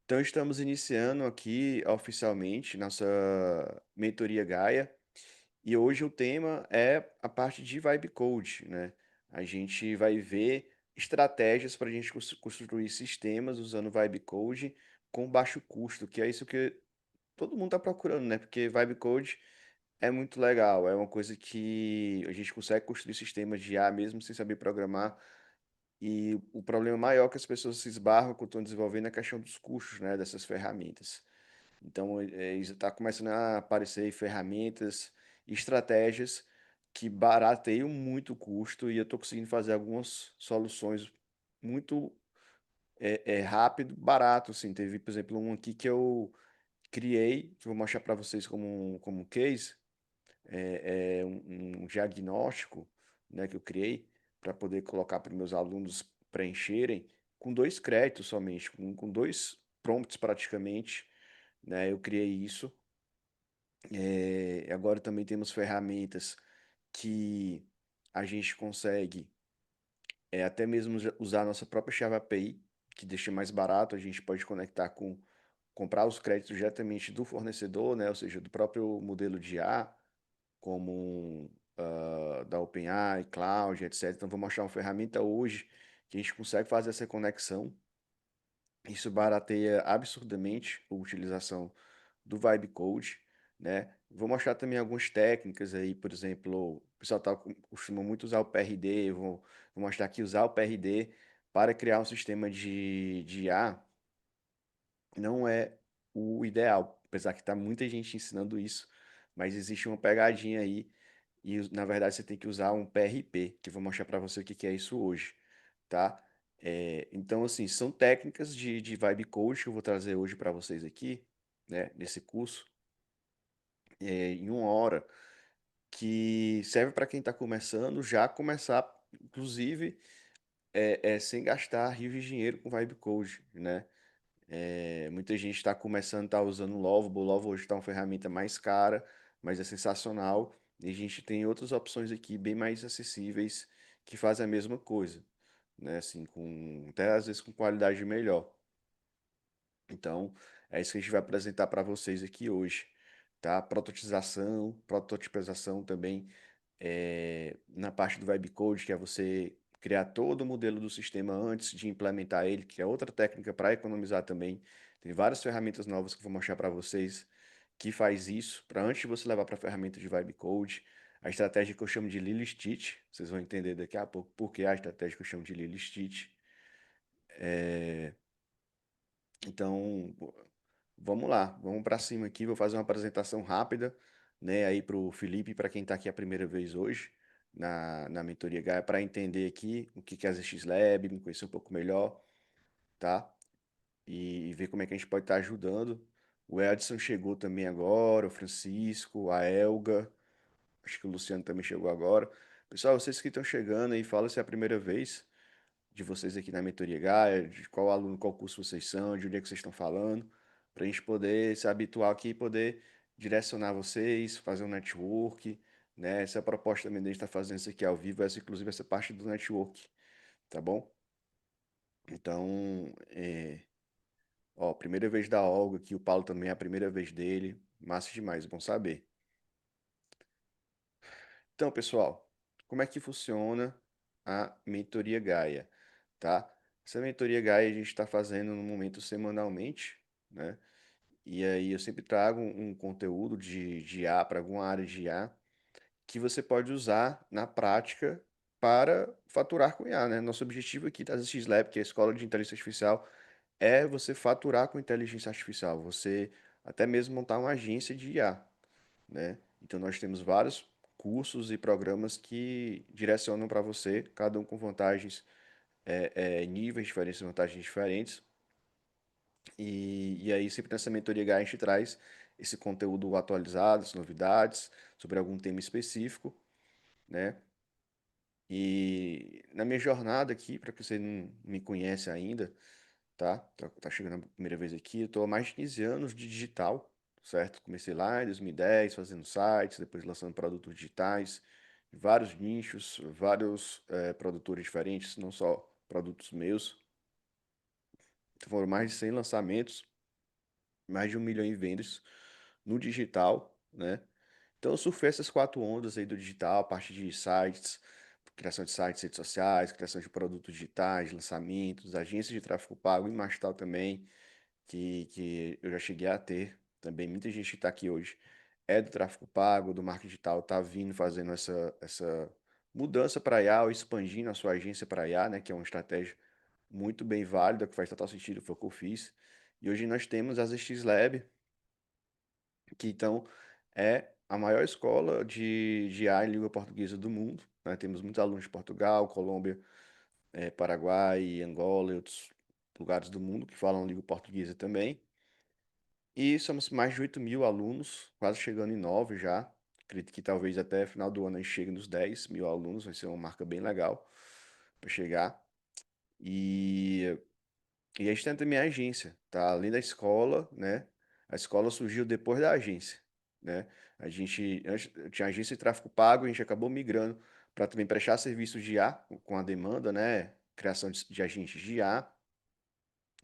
Então, estamos iniciando aqui oficialmente nossa mentoria Gaia e hoje o tema é a parte de Vibe Code, né? A gente vai ver estratégias para a gente construir sistemas usando Vibe Code com baixo custo, que é isso que todo mundo está procurando, né? Porque Vibe Code é muito legal, é uma coisa que a gente consegue construir sistemas de IA mesmo sem saber programar. E o problema maior que as pessoas se esbarram quando estão desenvolvendo é a questão dos custos, né, dessas ferramentas. Então, está começando a aparecer ferramentas e estratégias que barateiam muito o custo e eu estou conseguindo fazer algumas soluções muito rápido, barato, assim. Teve, por exemplo, um aqui que eu criei, que eu vou mostrar para vocês como um case, um diagnóstico, né, que eu criei para poder colocar para os meus alunos preencherem com 2 créditos somente, com 2 prompts praticamente, né, eu criei isso. Agora também temos ferramentas que a gente consegue até mesmo usar a nossa própria chave API, que deixa mais barato, a gente pode conectar com comprar os créditos diretamente do fornecedor, né, ou seja, do próprio modelo de IA, como da OpenAI, Cloud, etc. Então, vou mostrar uma ferramenta hoje que a gente consegue fazer essa conexão. Isso barateia absurdamente a utilização do Vibe Code, né? Vou mostrar também algumas técnicas aí, por exemplo, o pessoal costuma muito usar o PRD, vou mostrar aqui usar o PRD para criar um sistema de IA não é o ideal, apesar que tá muita gente ensinando isso, mas existe uma pegadinha aí e na verdade você tem que usar um PRP, que eu vou mostrar para você o que que é isso hoje, tá? Então, assim, são técnicas de vibe coach que eu vou trazer hoje para vocês aqui, né, nesse curso, em 1 hora, que serve para quem está começando já começar, inclusive, sem gastar rios de dinheiro com vibe code, né? Muita gente está começando, está usando o Lovable. O Lovable hoje está uma ferramenta mais cara, mas é sensacional. E a gente tem outras opções aqui bem mais acessíveis que fazem a mesma coisa, né? Assim, até às vezes com qualidade melhor. Então, é isso que a gente vai apresentar para vocês aqui hoje, tá? Prototipização também na parte do Vibe Code, que é você criar todo o modelo do sistema antes de implementar ele, que é outra técnica para economizar também. Tem várias ferramentas novas que eu vou mostrar para vocês que faz isso, para antes de você levar para a ferramenta de Vibe Code. A estratégia que eu chamo de Lily Stitch, vocês vão entender daqui a pouco por que a estratégia que eu chamo de Lily Stitch. Então, vamos lá, vamos para cima aqui. Vou fazer uma apresentação rápida, né, aí para o Felipe, para quem está aqui a primeira vez hoje na mentoria Gaia, para entender aqui o que que é a ZX Lab, me conhecer um pouco melhor, tá? E ver como é que a gente pode estar ajudando. O Edson chegou também agora, o Francisco, a Elga, acho que o Luciano também chegou agora. Pessoal, vocês que estão chegando aí, fala se é a primeira vez de vocês aqui na Mentoria Gaia, de qual aluno, qual curso vocês são, de onde é que vocês estão falando, para a gente poder se habituar aqui e poder direcionar vocês, fazer um network, né? Essa é a proposta também de a gente estar fazendo isso aqui ao vivo, inclusive essa parte do network, tá bom? Então, ó, primeira vez da Olga aqui, o Paulo também é a primeira vez dele, massa demais, bom saber. Então, pessoal, como é que funciona a Mentoria Gaia, tá? Essa Mentoria Gaia a gente está fazendo no momento semanalmente, né? E aí eu sempre trago um conteúdo de IA para alguma área de IA que você pode usar na prática para faturar com IA, né? Nosso objetivo aqui da ZX Lab, que é a Escola de Inteligência Artificial, é você faturar com inteligência artificial, você até mesmo montar uma agência de IA, né? Então nós temos vários cursos e programas que direcionam para você, cada um com vantagens, níveis diferentes, vantagens diferentes. E aí sempre nessa mentoria H a gente traz esse conteúdo atualizado, as novidades sobre algum tema específico, né? E na minha jornada aqui, para que você não me conhece ainda, tá? Tá chegando a primeira vez aqui, eu tô há mais de 15 anos de digital, certo? Comecei lá em 2010 fazendo sites, depois lançando produtos digitais, vários nichos, vários produtores diferentes, não só produtos meus. Então, foram mais de 100 lançamentos. mais de 1 milhão em vendas no digital, né? Então eu surfei essas quatro ondas aí do digital, a parte de sites, criação de sites, redes sociais, criação de produtos digitais, lançamentos, agências de tráfego pago e mais tal também, que eu já cheguei a ter também. Muita gente que está aqui hoje é do tráfego pago, do marketing digital, está vindo fazendo essa mudança para IA ou expandindo a sua agência para IA, né? Que é uma estratégia muito bem válida, que faz total sentido, foi o que eu fiz. E hoje nós temos as X Lab, que então é a maior escola de IA em língua portuguesa do mundo, né? Temos muitos alunos de Portugal, Colômbia, Paraguai, Angola e outros lugares do mundo que falam língua portuguesa também. E somos mais de 8 mil alunos, quase chegando em 9 já. Acredito que talvez até final do ano a gente chegue nos 10 mil alunos, vai ser uma marca bem legal para chegar. E E a gente tem também a agência, tá? Além da escola, né? A escola surgiu depois da agência, né? A gente antes tinha agência de tráfego pago, a gente acabou migrando para também prestar serviços de IA com a demanda, né? Criação de agentes de IA.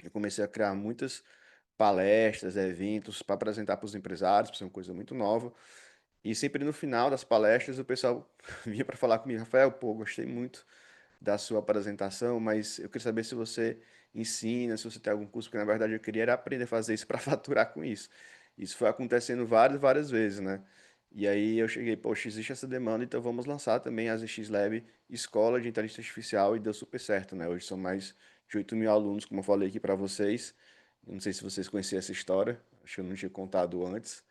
Eu comecei a criar muitas palestras, eventos para apresentar para os empresários, para ser uma coisa muito nova. E sempre no final das palestras o pessoal vinha para falar comigo, Rafael, pô, gostei muito da sua apresentação, mas eu queria saber se você ensina, se você tem algum curso, porque na verdade eu queria era aprender a fazer isso para faturar com isso. Isso foi acontecendo várias vezes, né? E aí eu cheguei, poxa, existe essa demanda, então vamos lançar também as X Lab Escola de Inteligência Artificial e deu super certo, né? Hoje são mais de 8 mil alunos, como eu falei aqui para vocês. Eu não sei se vocês conheciam essa história, acho que eu não tinha contado antes,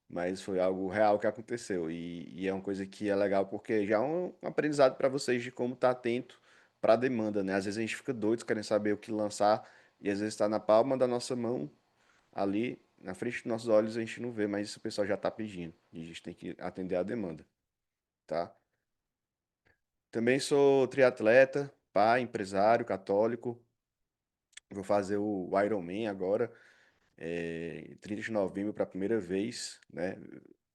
mas foi algo real que aconteceu. E é uma coisa que é legal porque já é um aprendizado para vocês de como estar atento para a demanda, né? Às vezes a gente fica doido querendo saber o que lançar e às vezes está na palma da nossa mão, ali na frente dos nossos olhos a gente não vê, mas isso o pessoal já está pedindo e a gente tem que atender a demanda, tá? Também sou triatleta, pai, empresário, católico. Vou fazer o Ironman agora, 30 de novembro para a primeira vez, né?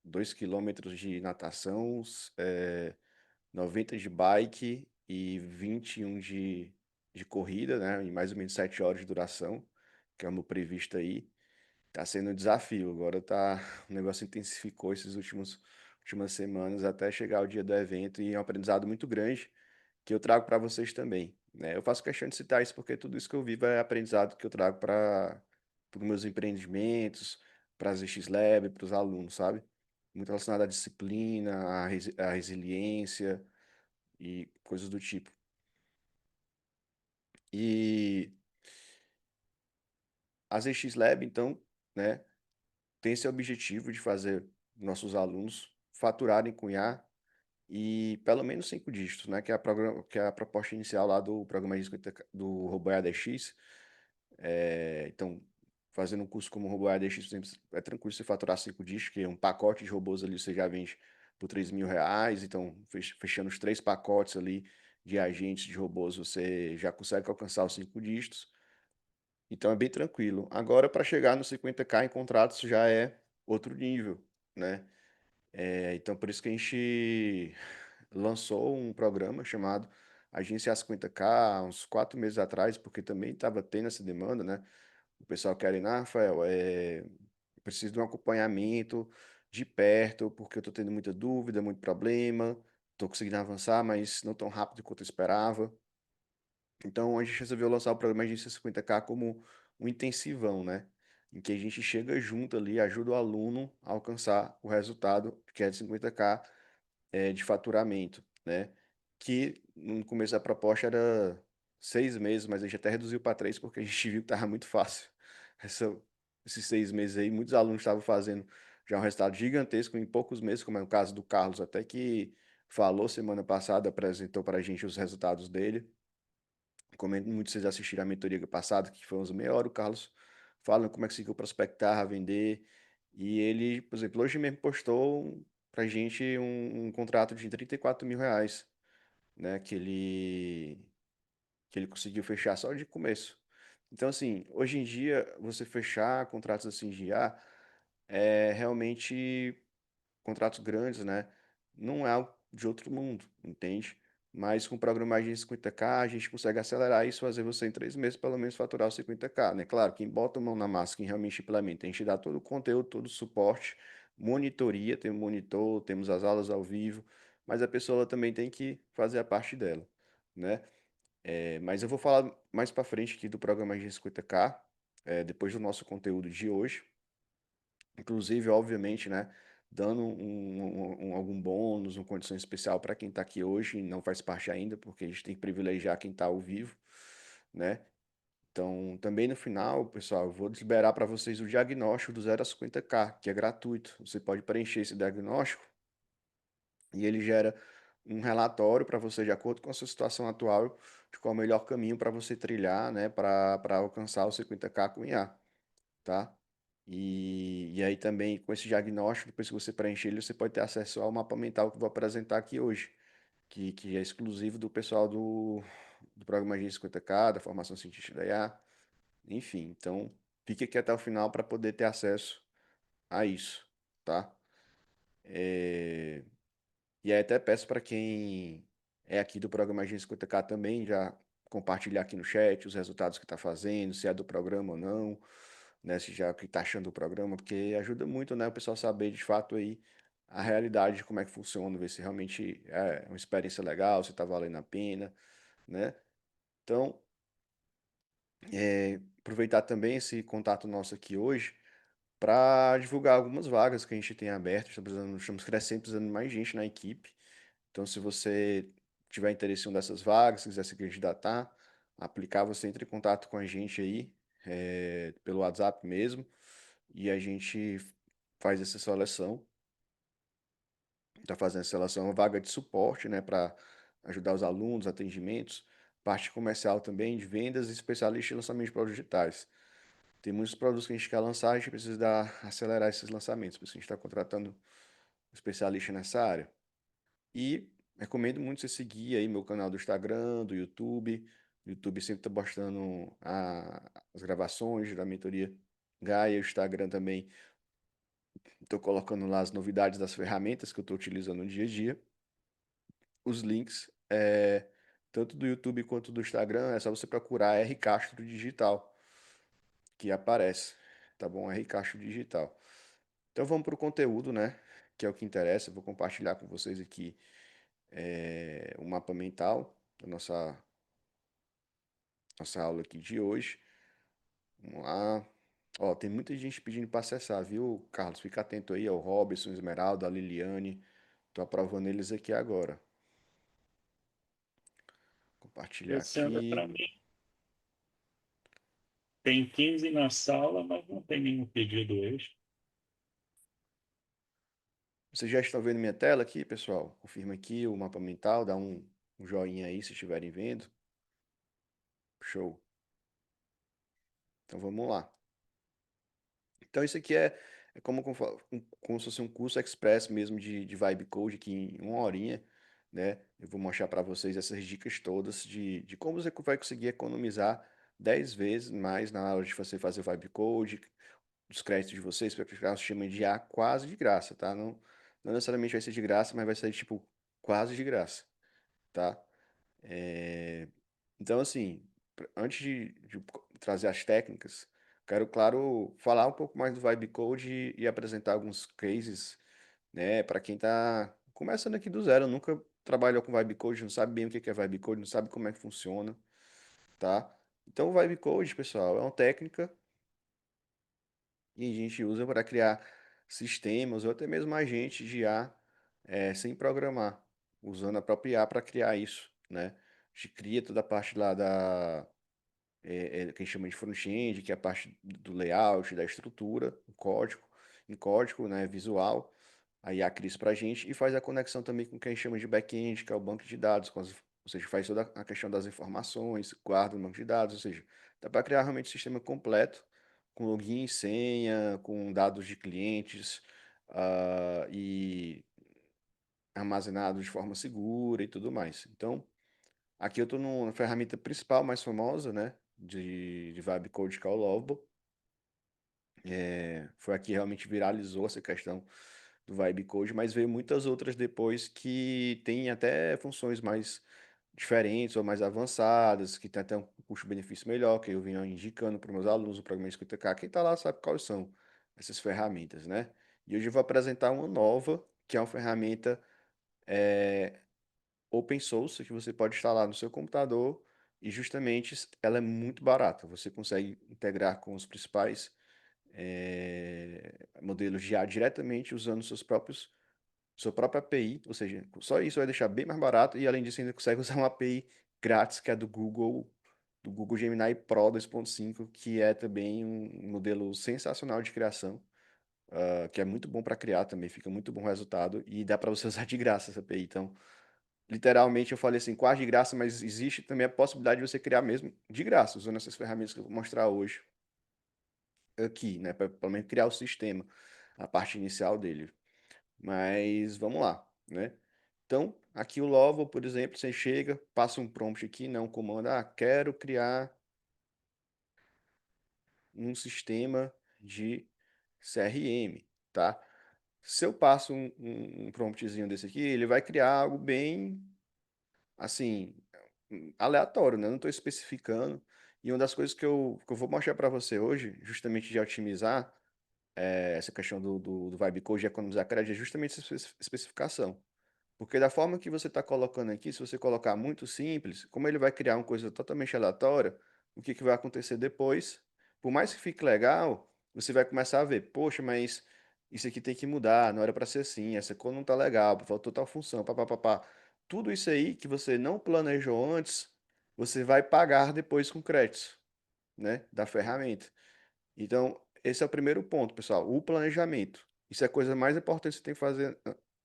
2 km de natação, 90 de bike e 21 de corrida, né? Em mais ou menos 7 horas de duração, que é o meu previsto aí. Tá sendo um desafio. Agora tá, o negócio intensificou esses últimas semanas até chegar o dia do evento e é um aprendizado muito grande que eu trago para vocês também, né? Eu faço questão de citar isso porque tudo isso que eu vivo é aprendizado que eu trago para os meus empreendimentos, para as X-Lab, para os alunos, sabe? Muito relacionado à disciplina, à resiliência e coisas do tipo. E a ZX Lab, então, né, tem esse objetivo de fazer nossos alunos faturarem com IA e pelo menos 5 dígitos, né, que é a proposta inicial lá do programa de do Robô ADX. Então, fazendo um curso como Robô ADX, por exemplo, é tranquilo você faturar 5 dígitos, que é um pacote de robôs ali você já vende por R$ 3.000. Então, fechando os 3 pacotes ali de agentes de robôs, você já consegue alcançar os 5 dígitos. Então é bem tranquilo. Agora, para chegar no 50K em contratos já é outro nível, né? Então, por isso que a gente lançou um programa chamado Agência A50K uns 4 meses atrás, porque também estava tendo essa demanda, né? O pessoal querendo, Rafael, eu preciso de um acompanhamento de perto, porque eu estou tendo muita dúvida, muito problema, estou conseguindo avançar, mas não tão rápido quanto eu esperava. Então a gente resolveu lançar o programa Agência 50K como um intensivão, né? Em que a gente chega junto ali, ajuda o aluno a alcançar o resultado, que é de 50K de faturamento, né? Que no começo da proposta era 6 meses, mas a gente até reduziu para 3 porque a gente viu que estava muito fácil. Essa- esses 6 meses aí, muitos alunos estavam fazendo já um resultado gigantesco em poucos meses, como é o caso do Carlos, até que falou semana passada, apresentou para a gente os resultados dele. Comento muito vocês assistiram a mentoria passada, que foi uns meia hora, o Carlos falando como é que se conseguiu prospectar, vender. E ele, por exemplo, hoje mesmo postou pra gente um contrato de R$ 34.000, né? Que ele conseguiu fechar só de começo. Então, assim, hoje em dia, você fechar contratos assim de IA é realmente contratos grandes, né? Não é algo de outro mundo, entende? mas com programagem de 50K a gente consegue acelerar isso, fazer você em 3 meses pelo menos faturar os 50K, né? Claro, quem bota a mão na massa, quem realmente implementa, a gente dá todo o conteúdo, todo o suporte, monitoria, tem um monitor, temos as aulas ao vivo, mas a pessoa também tem que fazer a parte dela, né? Mas eu vou falar mais para frente aqui do programa G50K, depois do nosso conteúdo de hoje. Inclusive, obviamente, né, dando algum bônus, uma condição especial para quem está aqui hoje e não faz parte ainda, porque a gente tem que privilegiar quem está ao vivo, né? Então, também no final, pessoal, eu vou liberar para vocês o diagnóstico do 0 a 50K, que é gratuito. Você pode preencher esse diagnóstico e ele gera um relatório para você, de acordo com a sua situação atual, de qual é o melhor caminho para você trilhar, né, para alcançar o 50K com IA, tá? E aí também, com esse diagnóstico, depois que você preencher ele, você pode ter acesso ao mapa mental que eu vou apresentar aqui hoje, que é exclusivo do pessoal do programa G50K, da formação científica da IA, enfim. Então, fique aqui até o final para poder ter acesso a isso, tá? E aí até peço para quem é aqui do programa G50K também já compartilhar aqui no chat os resultados que está fazendo, se é do programa ou não, né? Se já o que está achando do programa, porque ajuda muito, né? O pessoal saber de fato aí a realidade de como é que funciona, ver se realmente é uma experiência legal, se está valendo a pena, né? Então, aproveitar também esse contato nosso aqui hoje para divulgar algumas vagas que a gente tem aberto. Estamos crescendo, precisando de mais gente na equipe. Então, se você tiver interesse em uma dessas vagas, se quiser se candidatar, aplicar, você entra em contato com a gente aí, pelo WhatsApp mesmo, e a gente faz essa seleção. Está fazendo a seleção, uma vaga de suporte, né, para ajudar os alunos, atendimentos, parte comercial também, de vendas e especialista em lançamento de produtos digitais. Tem muitos produtos que a gente quer lançar, a gente precisa acelerar esses lançamentos, por isso a gente está contratando um especialista nessa área. E recomendo muito você seguir aí meu canal do Instagram, do YouTube. O YouTube sempre está postando as gravações da mentoria Gaia. O Instagram também estou colocando lá as novidades das ferramentas que eu estou utilizando no dia a dia. Os links, tanto do YouTube quanto do Instagram, é só você procurar R Castro Digital, que aparece, tá bom? R Castro Digital. Então vamos para o conteúdo, né? Que é o que interessa. Eu vou compartilhar com vocês aqui o mapa mental da nossa aula aqui de hoje. Vamos lá. Ó, tem muita gente pedindo para acessar, viu, Carlos? Fica atento aí ao Robson, Esmeralda, a Liliane. Tô aprovando eles aqui agora. Compartilhar Luciana, aqui. para mim, tem 15 na sala, mas não tem nenhum pedido extra. Vocês já estão vendo minha tela aqui, pessoal? Confirma aqui o mapa mental, dá um joinha aí se estiverem vendo. Show. Então vamos lá. Então isso aqui é como se fosse um curso express mesmo de Vibe Code, que em uma horinha, né, eu vou mostrar para vocês essas dicas todas de como você vai conseguir economizar 10 vezes mais na hora de você fazer o Vibe Code, os créditos de vocês para criar um sistema de IA quase de graça, tá? Não necessariamente vai ser de graça, mas vai ser tipo quase de graça, tá? É, Então, assim, antes de trazer as técnicas, quero, claro, falar um pouco mais do Vibe Code e apresentar alguns cases, né, para quem está começando aqui do zero, nunca trabalhou com Vibe Code, não sabe bem o que é Vibe Code, não sabe como é que funciona, tá? Então, o Vibe Code, pessoal, é uma técnica que a gente usa para criar sistemas ou até mesmo agentes de IA sem programar, usando a própria IA para criar isso, né? A gente cria toda a parte lá que a gente chama de front-end, que é a parte do layout, da estrutura, em código, né, visual. A IA cria isso para a gente e faz a conexão também com o que a gente chama de back-end, que é o banco de dados, ou seja, faz toda a questão das informações, guarda no banco de dados, ou seja, dá para criar realmente um sistema completo, com login e senha, com dados de clientes, e armazenados de forma segura e tudo mais. Então, aqui eu estou na ferramenta principal, mais famosa, né, de Vibe Code, que é o Lovable. Foi aqui que realmente viralizou essa questão do Vibe Code, mas veio muitas outras depois que tem até funções mais diferentes ou mais avançadas, que tem até um custo-benefício melhor, que eu venho indicando para os meus alunos o programa 50K. Quem está lá sabe quais são essas ferramentas, né? E hoje eu vou apresentar uma nova, que é uma ferramenta open source, que você pode instalar no seu computador e justamente ela é muito barata. Você consegue integrar com os principais modelos de IA diretamente usando sua própria API, ou seja, só isso vai deixar bem mais barato e além disso ainda consegue usar uma API grátis que é do Google Gemini Pro 2.5, que é também um modelo sensacional de criação, que é muito bom para criar também, fica muito bom o resultado e dá para você usar de graça essa API. Então, literalmente eu falei assim, quase de graça, mas existe também a possibilidade de você criar mesmo de graça, usando essas ferramentas que eu vou mostrar hoje aqui, né, para pelo menos criar o sistema, a parte inicial dele. Mas vamos lá, né? Então, aqui o Lovell, por exemplo, você chega, passa um prompt aqui, não um comando, quero criar um sistema de CRM, tá? Se eu passo um promptzinho desse aqui, ele vai criar algo bem, assim, aleatório, né? Eu não estou especificando. E uma das coisas que eu vou mostrar para você hoje, justamente de otimizar essa questão do Vibe Code e economizar crédito, é justamente essa especificação. Porque da forma que você está colocando aqui, se você colocar muito simples, como ele vai criar uma coisa totalmente aleatória, o que que vai acontecer depois? Por mais que fique legal, você vai começar a ver, poxa, mas isso aqui tem que mudar, não era para ser assim, essa cor não tá legal, faltou tal função, papapá. Tudo isso aí que você não planejou antes, você vai pagar depois com créditos, né, da ferramenta. Então, esse é o primeiro ponto, pessoal, o planejamento. Isso é a coisa mais importante que você tem que fazer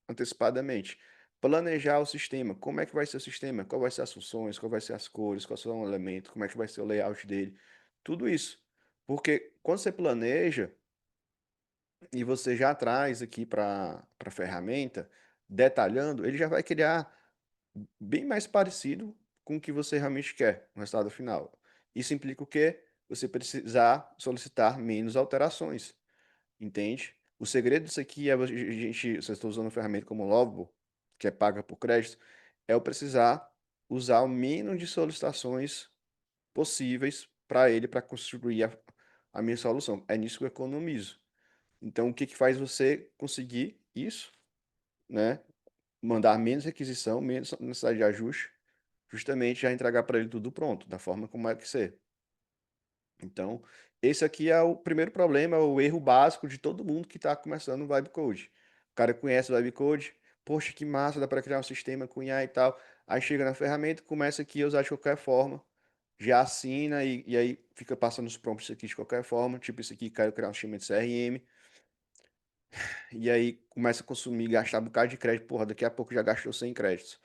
antecipadamente. Planejar o sistema, como é que vai ser o sistema, qual vai ser as funções, qual vai ser as cores, quais são os elementos, como é que vai ser o layout dele, tudo isso. Porque quando você planeja e você já traz aqui para a ferramenta, detalhando, ele já vai criar bem mais parecido com o que você realmente quer no resultado final. Isso implica o quê? Você precisar solicitar menos alterações, entende? O segredo disso aqui é a gente, você está usando uma ferramenta como o Lovable, que é paga por crédito, é eu precisar usar o mínimo de solicitações possíveis para ele para construir a minha solução. É nisso que eu economizo. Então, o que que faz você conseguir isso, né? Mandar menos requisição, menos necessidade de ajuste, justamente já entregar para ele tudo pronto, da forma como é que ser. Então, esse aqui é o primeiro problema, é o erro básico de todo mundo que está começando o Vibe Code. O cara conhece o Vibe Code, poxa, que massa, dá para criar um sistema com IA e tal. Aí chega na ferramenta, começa aqui a usar de qualquer forma, já assina e aí fica passando os prompts aqui de qualquer forma, tipo isso aqui, quero criar um sistema de CRM, e aí começa a consumir, gastar um bocado de crédito, porra, daqui a pouco já gastou 100 créditos,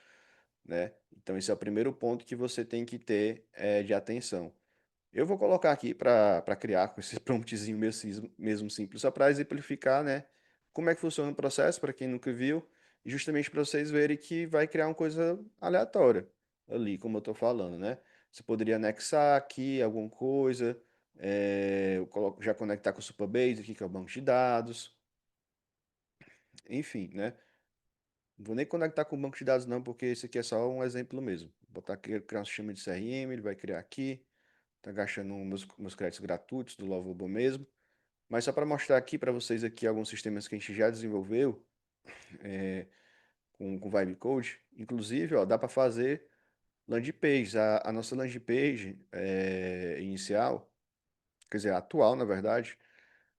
né? Então esse é o primeiro ponto que você tem que ter de atenção. Eu vou colocar aqui para criar com esse promptzinho mesmo simples, só para exemplificar, né? Como é que funciona o processo, para quem nunca viu, e justamente para vocês verem que vai criar uma coisa aleatória ali, como eu estou falando, né? Você poderia anexar aqui alguma coisa, eu coloco, já conectar com o Supabase aqui, que é o banco de dados, enfim, né? Não vou nem conectar com o banco de dados não, porque esse aqui é só um exemplo mesmo. Vou botar aqui, criar um sistema de CRM, ele vai criar aqui. Tá gastando meus créditos gratuitos do Lovable mesmo. Mas só para mostrar aqui para vocês aqui alguns sistemas que a gente já desenvolveu com Vibe Code. Inclusive, ó, dá para fazer landing page. A nossa landing page inicial, quer dizer, atual, na verdade,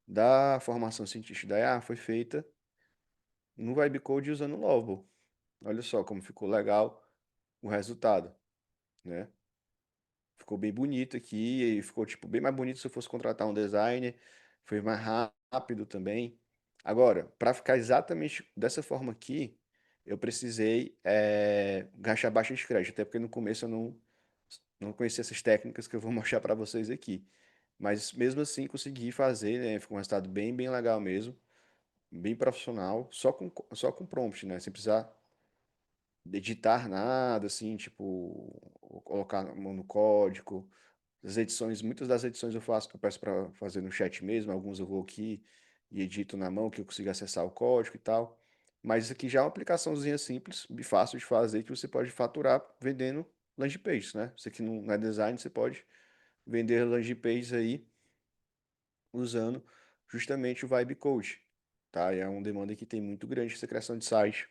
da formação científica da IA foi feita no Vibe Code usando o Lovable. Olha só como ficou legal o resultado, né? Ficou bem bonito aqui, e ficou tipo bem mais bonito se eu fosse contratar um designer. Foi mais rápido também. Agora, para ficar exatamente dessa forma aqui, eu precisei gastar bastante crédito, até porque no começo eu não conhecia essas técnicas que eu vou mostrar para vocês aqui. Mas mesmo assim consegui fazer, né? Ficou um resultado bem legal mesmo, bem profissional, só com prompt, né? Sem precisar editar nada, assim, tipo, colocar a mão no código. As edições, muitas das edições eu faço, eu peço para fazer no chat mesmo, alguns eu vou aqui e edito na mão, que eu consigo acessar o código e tal. Mas isso aqui já é uma aplicaçãozinha simples e fácil de fazer, que você pode faturar vendendo landing pages, né? Você que não é design, você pode vender landing pages aí usando justamente o Vibe Code, tá? E é uma demanda que tem muito grande essa criação de site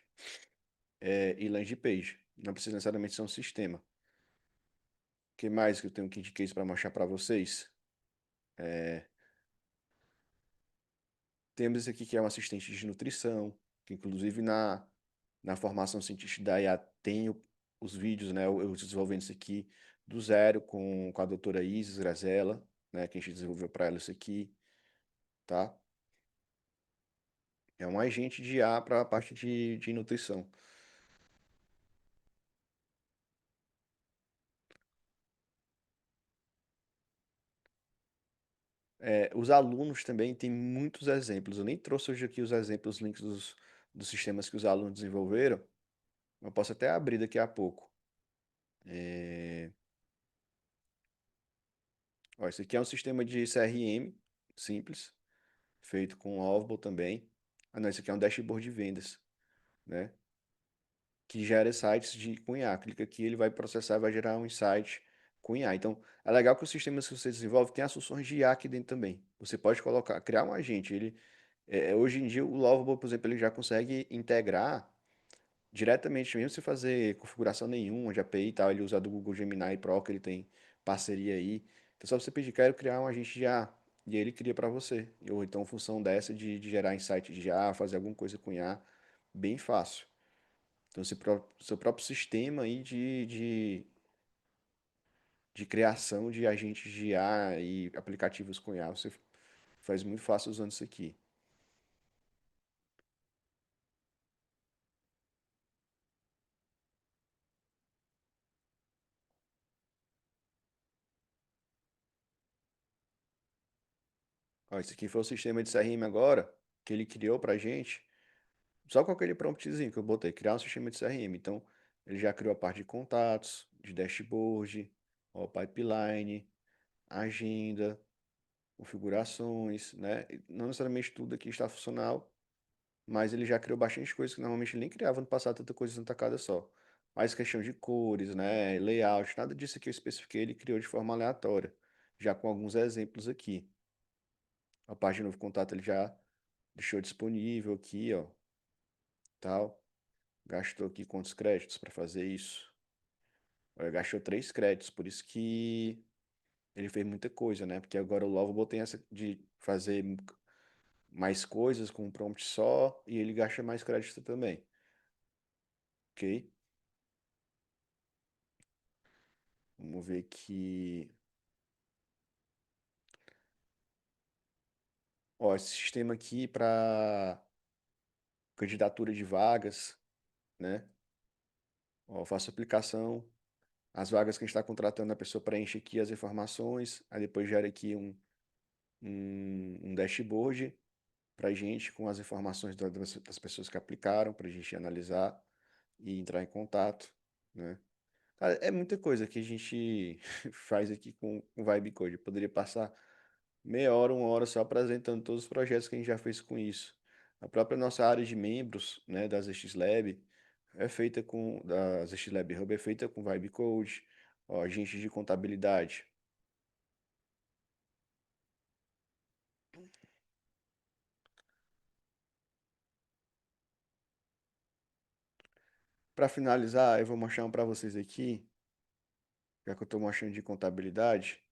e landing page. Não precisa necessariamente ser um sistema. O que mais que eu tenho que de case para mostrar para vocês? Temos esse aqui que é um assistente de nutrição, que inclusive na formação científica da IA tem os vídeos, né? Eu desenvolvendo isso aqui do zero com a doutora Isis Grazella, né? Que a gente desenvolveu para ela isso aqui, tá? É um agente de IA para a parte de nutrição. Os alunos também têm muitos exemplos. Eu nem trouxe hoje aqui os exemplos, os links dos sistemas que os alunos desenvolveram. Eu posso até abrir daqui a pouco. É, Ó, esse aqui é um sistema de CRM simples, feito com Ovable também. Ah, não, esse aqui é um dashboard de vendas, né? Que gera sites com IA. Clica aqui, ele vai processar, vai gerar um insight com IA. Então, é legal que os sistemas que você desenvolve tem as funções de IA aqui dentro também. Você pode colocar, criar um agente. Hoje em dia, o Lovable, por exemplo, ele já consegue integrar diretamente, mesmo sem fazer configuração nenhuma de API e tal. Ele usa do Google Gemini Pro, que ele tem parceria aí. Então, só você pedir, quero criar um agente de IA. E ele cria para você. Ou então, função dessa de gerar insight de IA, fazer alguma coisa com IA, bem fácil. Então, seu próprio sistema aí de criação de agentes de IA e aplicativos com IA, você faz muito fácil usando isso aqui. Ó, esse aqui foi o sistema de CRM agora, que ele criou pra gente, só com aquele promptzinho que eu botei, criar um sistema de CRM. Então, ele já criou a parte de contatos, de dashboard, ó, pipeline, agenda, configurações, né? E não necessariamente tudo aqui está funcional, mas ele já criou bastante coisas que normalmente ele nem criava no passado, tanta coisa numa tacada só. Mais questão de cores, né? Layout, nada disso aqui eu especifiquei, ele criou de forma aleatória, já com alguns exemplos aqui. A parte de novo contato ele já deixou disponível aqui, ó, tal. Gastou aqui quantos créditos para fazer isso? Olha, gastou 3 créditos, por isso que ele fez muita coisa, né? Porque agora o Lovable tem essa de fazer mais coisas com um prompt só e ele gasta mais crédito também, ok? Vamos ver aqui. Ó, esse sistema aqui para candidatura de vagas, né? Ó, eu faço aplicação, as vagas que a gente está contratando, a pessoa preenche aqui as informações, aí depois gera aqui um dashboard para a gente com as informações das pessoas que aplicaram, para a gente analisar e entrar em contato, né? Cara, é muita coisa que a gente faz aqui com o Vibe Code. Eu poderia passar meia hora, 1 hora só apresentando todos os projetos que a gente já fez com isso. A própria nossa área de membros, né, da ZX Lab, da ZX Lab Hub é feita com Vibe Code, ó, agente de contabilidade. Para finalizar, eu vou mostrar um para vocês aqui, já que eu estou mostrando de contabilidade.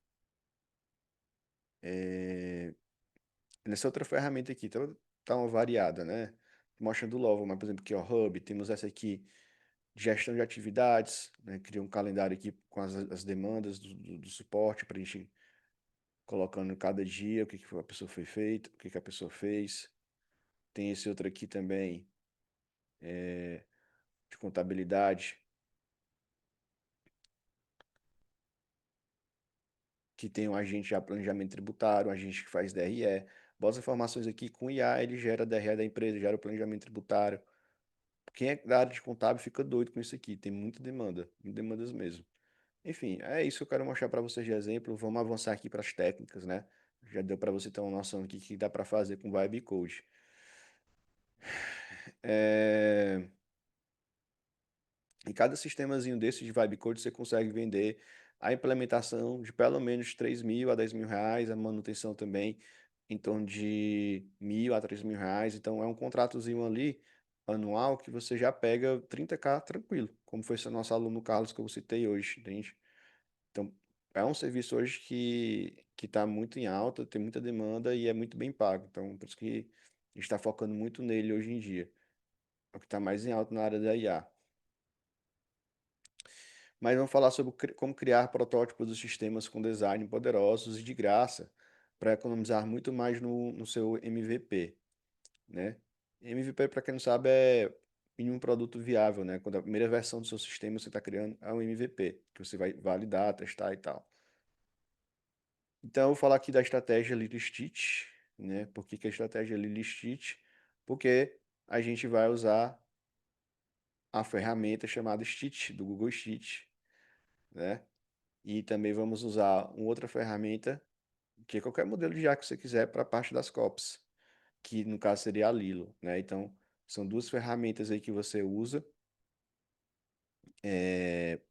É, Nessa outra ferramenta aqui, tá uma variada, né? Mostrando o Lovo, mas por exemplo, aqui, ó, Hub, temos essa aqui, gestão de atividades, né? Cria um calendário aqui com as demandas do suporte para a gente colocando cada dia o que que a pessoa foi feito, o que que a pessoa fez. Tem esse outro aqui também, de contabilidade, que tem um agente de planejamento tributário, um agente que faz DRE. Bota as informações aqui com IA, ele gera DRE da empresa, gera o planejamento tributário. Quem é da área de contábil fica doido com isso aqui, tem muitas demandas mesmo. Enfim, é isso que eu quero mostrar para vocês de exemplo. Vamos avançar aqui para as técnicas, né? Já deu para você ter uma noção aqui que dá para fazer com Vibe Code. É... E cada sistemazinho desse de vibe code você consegue vender a implementação de pelo menos 3.000 a 10.000 reais, a manutenção também em torno de 1.000 a 3.000 reais. Então é um contratozinho ali anual que você já pega 30K tranquilo, como foi esse nosso aluno Carlos que eu citei hoje, entende? Então é um serviço hoje que está muito em alta, tem muita demanda e é muito bem pago. Então por isso que a gente está focando muito nele hoje em dia. É o que está mais em alta na área da IA. Mas vamos falar sobre como criar protótipos dos sistemas com design poderosos e de graça para economizar muito mais no seu MVP, né? MVP, para quem não sabe, é em um produto viável, né? Quando a primeira versão do seu sistema você está criando é um MVP, que você vai validar, testar e tal. Então, eu vou falar aqui da estratégia Lilo Stitch, né? Por que que a estratégia Lilo Stitch? Porque a gente vai usar a ferramenta chamada Stitch, do Google Stitch, né? E também vamos usar uma outra ferramenta, que é qualquer modelo de IA que você quiser para a parte das copies, que no caso seria a Lilo, né? Então, são duas ferramentas aí que você usa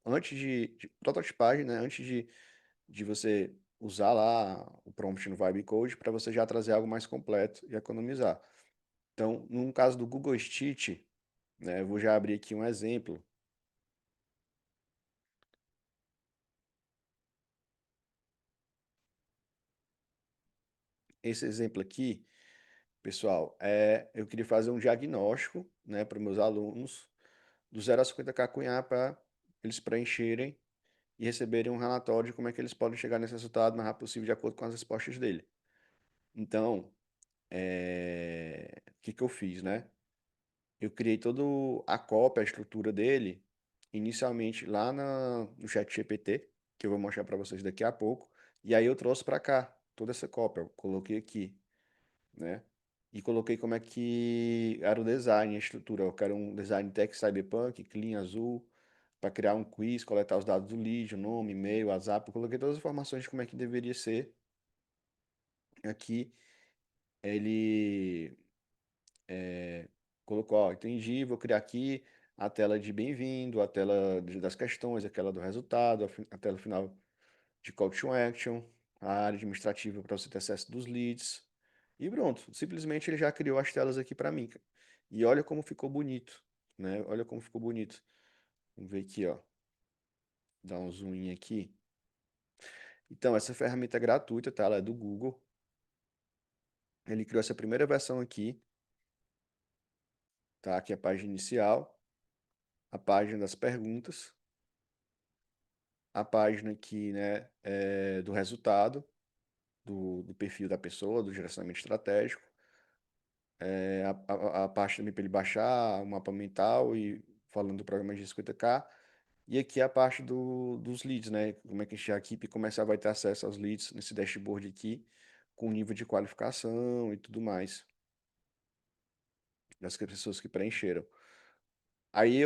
antes de prototipagem, né? Antes de você usar lá o prompt no Vibe Code para você já trazer algo mais completo e economizar. Então, no caso do Google Stitch, né? Eu vou já abrir aqui um exemplo. Esse exemplo aqui, pessoal, eu queria fazer um diagnóstico, né, para meus alunos do 0 a 50K Cunhá para eles preencherem e receberem um relatório de como é que eles podem chegar nesse resultado o mais rápido possível de acordo com as respostas dele. Então, o que que eu fiz, né? Eu criei toda a cópia, a estrutura dele, inicialmente lá no chat GPT, que eu vou mostrar para vocês daqui a pouco, e aí eu trouxe para cá toda essa cópia, eu coloquei aqui, né? E coloquei como é que era o design, a estrutura. Eu quero um design tech cyberpunk, clean, azul, para criar um quiz, coletar os dados do lead, o nome, e-mail, WhatsApp. Eu coloquei todas as informações de como é que deveria ser. Aqui ele colocou, ó, entendi, vou criar aqui a tela de bem-vindo, a tela das questões, aquela do resultado, a tela final de call to action, a área administrativa para você ter acesso dos leads. E pronto, simplesmente ele já criou as telas aqui para mim, cara. E olha como ficou bonito, né? Olha como ficou bonito. Vamos ver aqui, ó. Dar um zoom in aqui. Então, essa ferramenta é gratuita, tá? Ela é do Google. Ele criou essa primeira versão aqui, tá? Aqui é a página inicial, a página das perguntas, a página aqui, né, do resultado, do perfil da pessoa, do direcionamento estratégico, a parte também para ele baixar o mapa mental e falando do programa de 50K. E aqui a parte dos leads, né? Como é que a equipe comercial vai ter acesso aos leads nesse dashboard aqui, com nível de qualificação e tudo mais, das pessoas que preencheram. Aí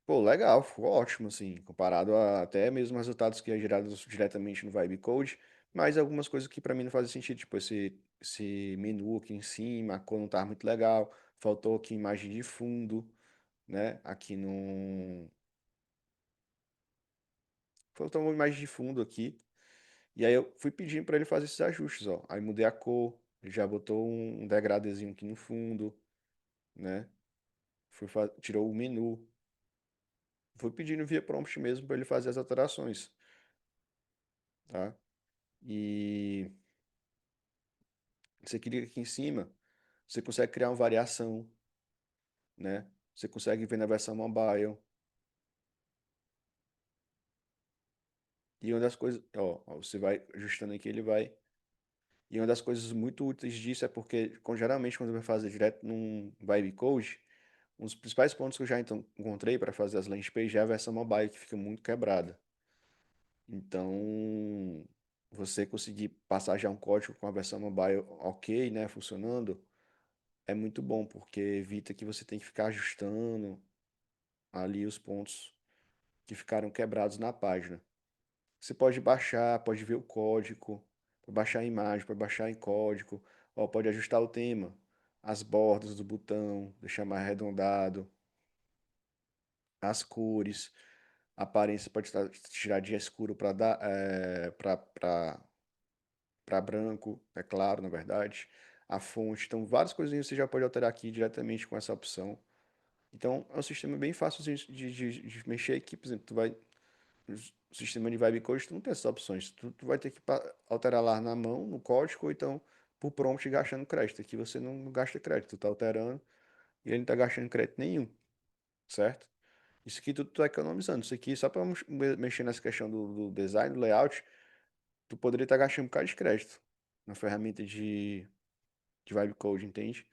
pô, legal, ficou ótimo, assim, comparado a até mesmo resultados que é gerados diretamente no Vibe Code, mas algumas coisas que para mim não fazem sentido, tipo esse menu aqui em cima, a cor não tá muito legal, faltou aqui imagem de fundo, né? Aqui no. Faltou uma imagem de fundo aqui. E aí eu fui pedindo para ele fazer esses ajustes, ó. Aí mudei a cor, ele já botou um degradezinho aqui no fundo, né? Tirou o menu. Fui pedindo via prompt mesmo para ele fazer as alterações, tá? E você clica aqui em cima, você consegue criar uma variação, né? Você consegue ver na versão mobile. E uma das coisas, ó, você vai ajustando aqui, ele vai. E uma das coisas muito úteis disso é porque, geralmente, quando você vai fazer direto num Vibe Code, um dos principais pontos que eu já encontrei para fazer as landing pages é a versão mobile, que fica muito quebrada. Então, você conseguir passar já um código com a versão mobile ok, né, funcionando, é muito bom, porque evita que você tenha que ficar ajustando ali os pontos que ficaram quebrados na página. Você pode baixar, pode ver o código, pode baixar a imagem, pode baixar em código, ó, pode ajustar o tema, as bordas do botão, deixar mais arredondado. as cores, a aparência pode tirar de escuro para dar para branco, é claro, na verdade. A fonte, então várias coisinhas você já pode alterar aqui diretamente com essa opção. Então é um sistema bem fácil de mexer aqui, por exemplo, o sistema de Vibe Code tu não tem essas opções, tu vai ter que alterar lá na mão, no código, ou então por prompt gastando crédito. Aqui você não gasta crédito, tu tá alterando e ele não tá gastando crédito nenhum, certo? Isso aqui tu tá economizando. Isso aqui, só para mexer nessa questão do design, do layout, tu poderia estar gastando um bocado de crédito na ferramenta de Vibe Code, entende?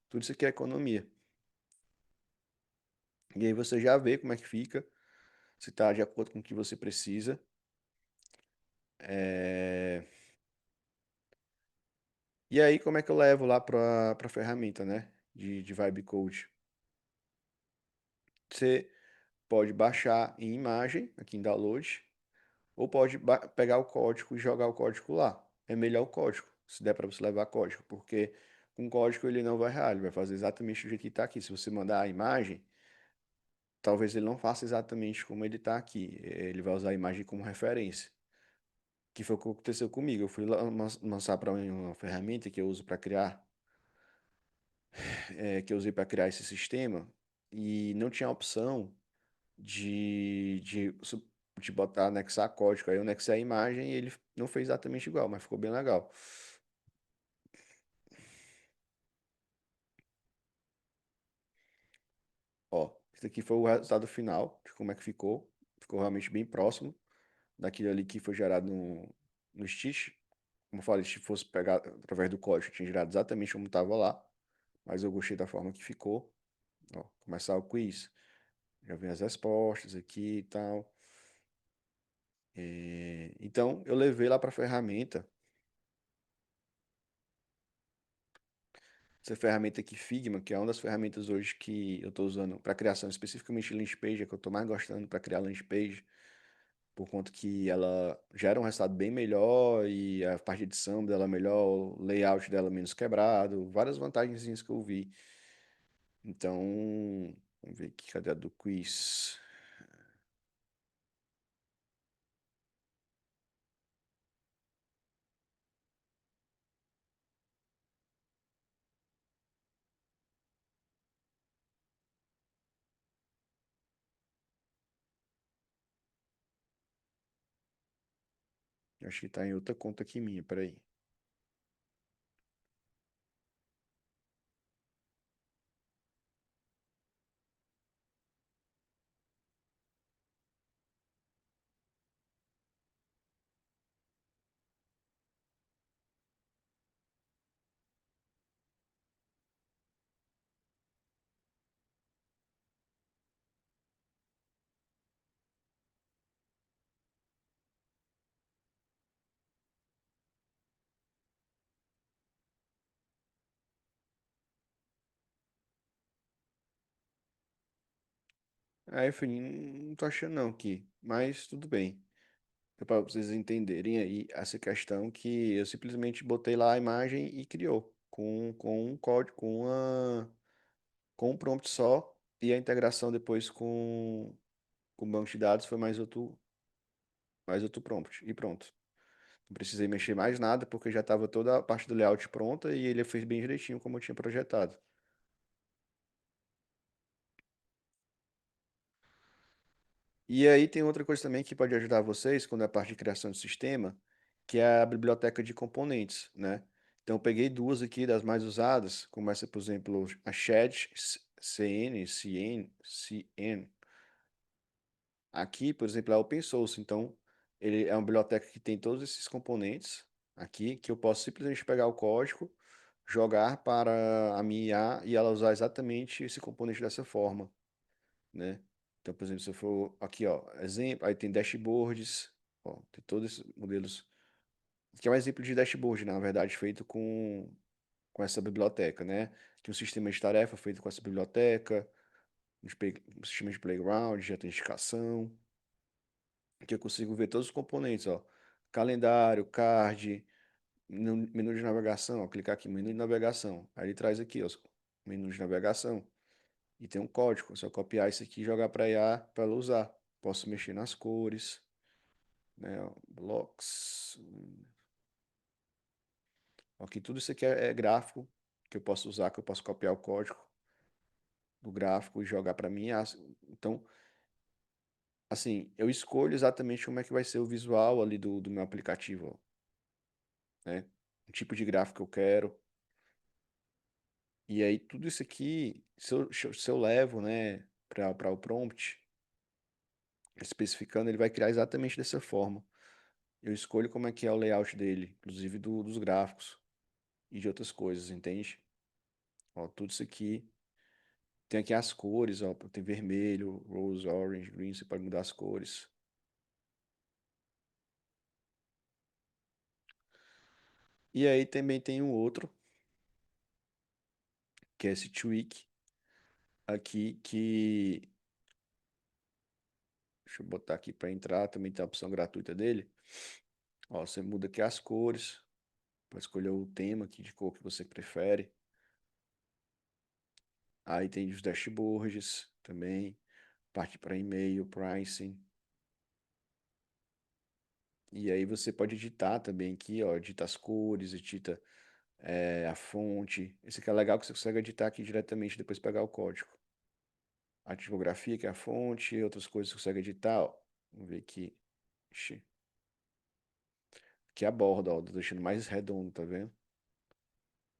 Tudo isso aqui é economia. E aí você já vê como é que fica, se está de acordo com o que você precisa. É, E aí, como é que eu levo lá para a ferramenta, né? De Vibe Code? Você pode baixar em imagem, aqui em download, ou pode pegar o código e jogar o código lá. É melhor o código, se der para você levar código, porque com código ele não vai errar, ele vai fazer exatamente do jeito que está aqui. Se você mandar a imagem, talvez ele não faça exatamente como ele está aqui. Ele vai usar a imagem como referência. Que foi o que aconteceu comigo. Eu fui lançar para uma ferramenta que eu uso para criar, que eu usei para criar esse sistema, e não tinha opção de botar, anexar código. Aí eu anexei a imagem e ele não fez exatamente igual, mas ficou bem legal. Ó, esse aqui foi o resultado final de como é que ficou. Ficou realmente bem próximo daquilo ali que foi gerado no Stitch. Como eu falei, se fosse pegar através do código, tinha gerado exatamente como estava lá. Mas eu gostei da forma que ficou. Ó, começar o quiz. Já vem as respostas aqui e tal. Então, eu levei lá para a ferramenta. Essa ferramenta aqui, Figma, que é uma das ferramentas hoje que eu estou usando para criação, especificamente de landing page, é que eu estou mais gostando para criar landing page, por conta que ela gera um resultado bem melhor e a parte de edição dela é melhor, o layout dela é menos quebrado, várias vantagens que eu vi. Então, vamos ver aqui, cadê a do quiz? Acho que está em outra conta aqui minha, peraí. Aí eu falei, não tô achando não aqui, mas tudo bem. É para vocês entenderem aí essa questão que eu simplesmente botei lá a imagem e criou com um código, com um prompt só e a integração depois com o banco de dados foi mais outro prompt e pronto. Não precisei mexer mais nada porque já estava toda a parte do layout pronta e ele fez bem direitinho como eu tinha projetado. E aí tem outra coisa também que pode ajudar vocês quando é a parte de criação de sistema, que é a biblioteca de componentes, né? Então eu peguei duas aqui das mais usadas, como essa, por exemplo, a Shed CN. Aqui, por exemplo, é open source, então ele é uma biblioteca que tem todos esses componentes aqui, que eu posso simplesmente pegar o código, jogar para a minha IA e ela usar exatamente esse componente dessa forma, né? Então, por exemplo, se eu for aqui, ó, exemplo, aí tem dashboards, ó, tem todos esses modelos, que é um exemplo de dashboard, na verdade, feito com essa biblioteca, né? Tem um sistema de tarefa feito com essa biblioteca, um sistema de playground, de autenticação, que eu consigo ver todos os componentes, ó, calendário, card, menu de navegação, ó, clicar aqui, menu de navegação, aí ele traz aqui, ó, menu de navegação. E tem um código, é só copiar isso aqui e jogar para IA para ela usar. Posso mexer nas cores, né? Ó, blocks. Aqui tudo isso aqui é gráfico que eu posso usar, que eu posso copiar o código do gráfico e jogar para mim. Então, assim, eu escolho exatamente como é que vai ser o visual ali do meu aplicativo, né? O tipo de gráfico que eu quero. E aí tudo isso aqui, se eu levo, né, para o prompt, especificando, ele vai criar exatamente dessa forma. Eu escolho como é que é o layout dele, inclusive dos gráficos e de outras coisas, entende? Ó, tudo isso aqui. Tem aqui as cores, ó, tem vermelho, rose, orange, green, você pode mudar as cores. E aí também tem um outro, que é esse tweak aqui, que deixa eu botar aqui para entrar, também tem a opção gratuita dele. Ó, você muda aqui as cores, para escolher o tema aqui de cor que você prefere. Aí tem os dashboards também, parte para e-mail, pricing. E aí você pode editar também aqui, ó, edita as cores, edita a fonte. Esse aqui é legal que você consegue editar aqui diretamente depois pegar o código. A tipografia, que é a fonte, outras coisas que você consegue editar, ó. Vamos ver aqui. Ixi. Aqui é a borda, ó, tô deixando mais redondo, tá vendo?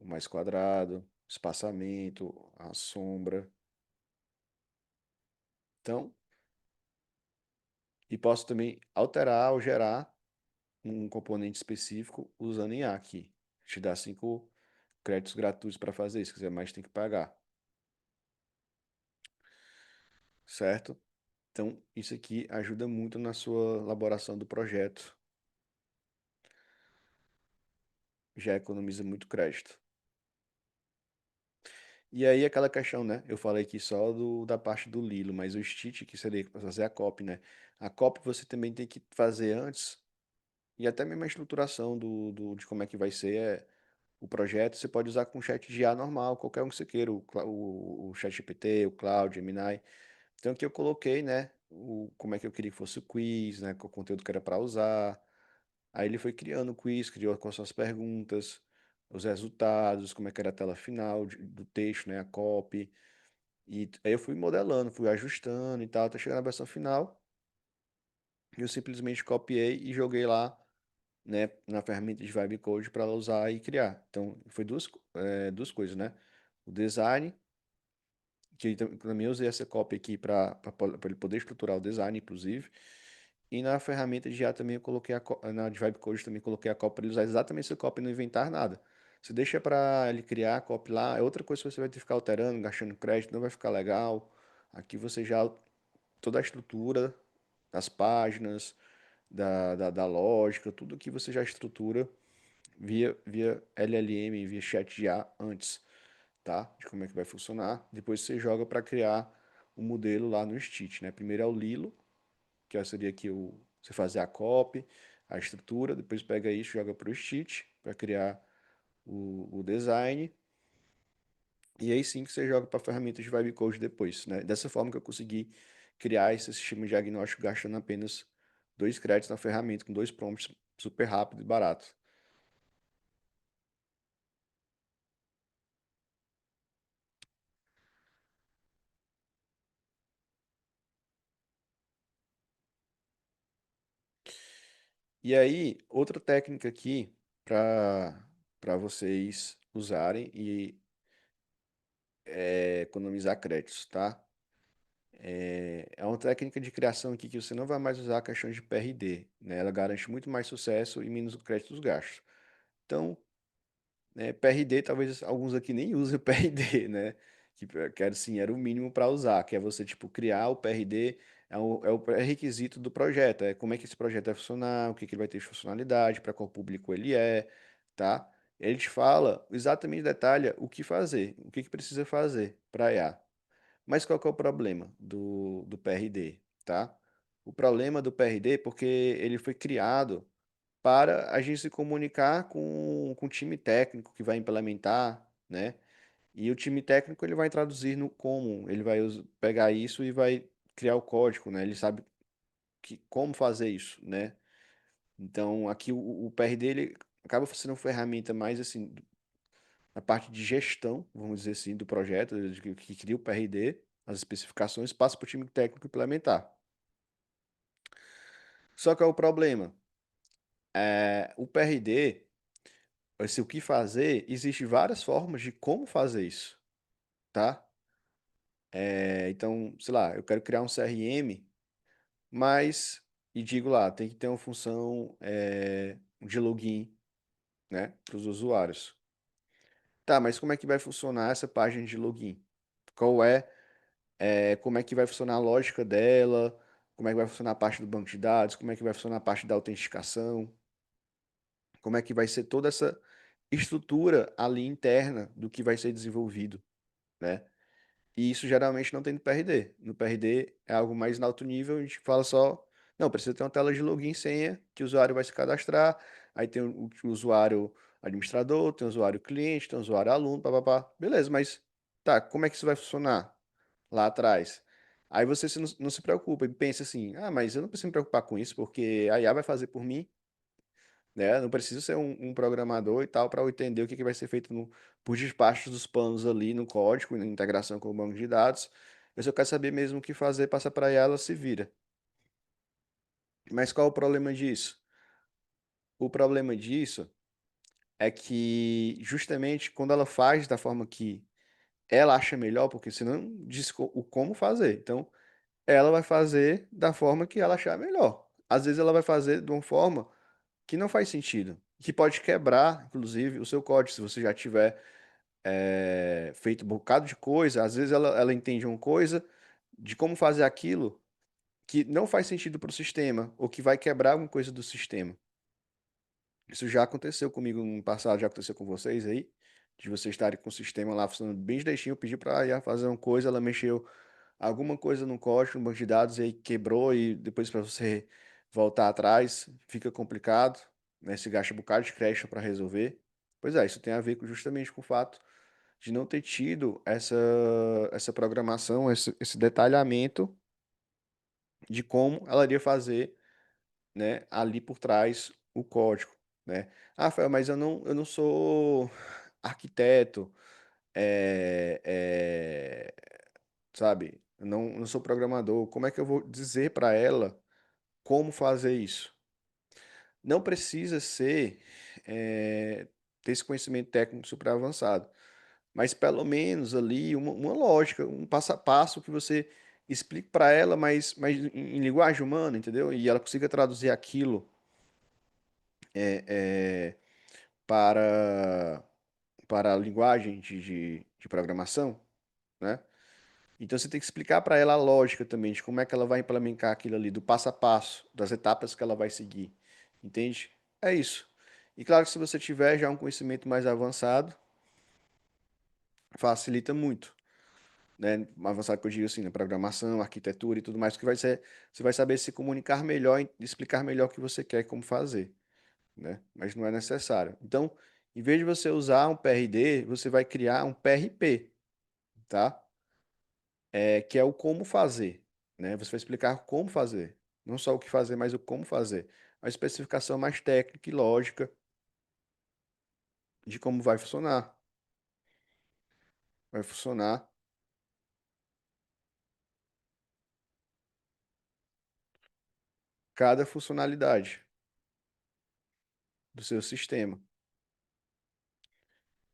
O mais quadrado, espaçamento, a sombra. Então, e posso também alterar ou gerar um componente específico usando IA aqui. Te dá 5 créditos gratuitos para fazer. Se quiser mais, tem que pagar, certo? Então, isso aqui ajuda muito na sua elaboração do projeto. Já economiza muito crédito. E aí, aquela questão, né? Eu falei aqui só da parte do Lilo, mas o Stitch, que seria pra fazer a copy, né? A copy você também tem que fazer antes, e até mesmo a estruturação de como é que vai ser o projeto. Você pode usar com o chat de IA normal, qualquer um que você queira, o ChatGPT, o Claude, Gemini. Então aqui eu coloquei, né, como é que eu queria que fosse o quiz, né, qual o conteúdo que era para usar. Aí ele foi criando o quiz, criou com as suas perguntas, os resultados, como é que era a tela final do texto, né, a copy. E aí eu fui modelando, fui ajustando e tal, até chegar na versão final. Eu simplesmente copiei e joguei lá, né, na ferramenta de Vibe Code para ela usar e criar. Então foi duas coisas, né? O design, que também eu usei essa cópia aqui para ele poder estruturar o design, inclusive. E na ferramenta de IA também eu coloquei na de Vibe Code também coloquei a cópia para ele usar exatamente essa cópia e não inventar nada. Você deixa para ele criar a cópia lá, é outra coisa que você vai ter que ficar alterando, gastando crédito, não vai ficar legal. Aqui você já, toda a estrutura das páginas, da lógica, tudo que você já estrutura via LLM, via chat de IA antes, tá? De como é que vai funcionar. Depois você joga para criar o modelo lá no Stitch, né? Primeiro é o Lilo, que seria aqui você fazer a copy, a estrutura, depois pega isso, joga para o Stitch para criar o design, e aí sim que você joga para a ferramenta de Vibe Code depois, né? Dessa forma que eu consegui criar esse sistema de diagnóstico gastando apenas 2 créditos na ferramenta, com 2 prompts super rápido e barato. E aí, outra técnica aqui para vocês usarem e economizar créditos, tá? É uma técnica de criação aqui que você não vai mais usar a questão de PRD, né? Ela garante muito mais sucesso e menos créditos gastos. Então, né, PRD, talvez alguns aqui nem usem o PRD, né? Que era, assim, era o mínimo para usar, que é você, tipo, criar o PRD, é o pré-requisito do projeto, é como é que esse projeto vai funcionar, o que que ele vai ter de funcionalidade, para qual público ele é, tá? Ele te fala exatamente, detalha o que fazer, o que que precisa fazer para IA. Mas qual que é o problema do PRD, tá? O problema do PRD é porque ele foi criado para a gente se comunicar com o time técnico que vai implementar, né? E o time técnico ele vai traduzir no como, ele vai pegar isso e vai criar o código, né? Ele sabe como fazer isso, né? Então aqui o PRD ele acaba sendo uma ferramenta mais assim na parte de gestão, vamos dizer assim, do projeto, que cria o PRD, as especificações, passa para o time técnico implementar. Só que é o problema, o PRD, esse o que fazer, existe várias formas de como fazer isso, tá? Então, sei lá, eu quero criar um CRM, mas, e digo lá, tem que ter uma função de login, né, para os usuários. Tá, mas como é que vai funcionar essa página de login? Qual como é que vai funcionar a lógica dela, como é que vai funcionar a parte do banco de dados, como é que vai funcionar a parte da autenticação, como é que vai ser toda essa estrutura ali interna do que vai ser desenvolvido, né? E isso geralmente não tem no PRD. No PRD é algo mais alto nível, a gente fala só, não, precisa ter uma tela de login e senha que o usuário vai se cadastrar, aí tem o usuário administrador, tem o usuário cliente, tem o usuário aluno, papapá. Beleza, mas tá, como é que isso vai funcionar lá atrás? Aí você não se preocupa e pensa assim, ah, mas eu não preciso me preocupar com isso, porque a IA vai fazer por mim, né? Não preciso ser um programador e tal para eu entender o que vai ser feito por despachos dos panos ali no código, na integração com o banco de dados. Eu só quero saber mesmo o que fazer, passa para ela, ela se vira. Mas qual é o problema disso? O problema disso é que justamente quando ela faz da forma que ela acha melhor, porque senão diz o como fazer. Então, ela vai fazer da forma que ela achar melhor. Às vezes ela vai fazer de uma forma que não faz sentido, que pode quebrar, inclusive, o seu código, se você já tiver feito um bocado de coisa, às vezes ela entende uma coisa de como fazer aquilo que não faz sentido para o sistema, ou que vai quebrar alguma coisa do sistema. Isso já aconteceu comigo no passado, já aconteceu com vocês aí, de vocês estarem com o sistema lá funcionando bem direitinho, eu pedi para a IA fazer uma coisa, ela mexeu alguma coisa no código, no banco de dados, e aí quebrou, e depois para você voltar atrás fica complicado, né? Se gasta um bocado de crédito para resolver. Pois é, isso tem a ver justamente com o fato de não ter tido essa programação, esse detalhamento de como ela iria fazer, né, ali por trás o código, né? Ah, Rafael, mas eu não sou arquiteto, é, é, sabe? Eu não sou programador. Como é que eu vou dizer para ela como fazer isso? Não precisa ser ter esse conhecimento técnico super avançado, mas pelo menos ali uma lógica, um passo a passo que você explique para ela, mas em linguagem humana, entendeu? E ela consiga traduzir aquilo é, é, para, para a linguagem de programação, né? Então você tem que explicar para ela a lógica também de como é que ela vai implementar aquilo ali, do passo a passo, das etapas que ela vai seguir, entende? É isso. E claro que se você tiver já um conhecimento mais avançado, facilita muito, né? Avançado que eu digo assim, na programação, arquitetura e tudo mais, que vai ser, você vai saber se comunicar melhor e explicar melhor o que você quer e como fazer, né? Mas não é necessário. Então, em vez de você usar um PRD, você vai criar um PRP, tá? Que é o como fazer, né? Você vai explicar como fazer, não só o que fazer, mas o como fazer. A especificação mais técnica e lógica de como vai funcionar. Vai funcionar cada funcionalidade do seu sistema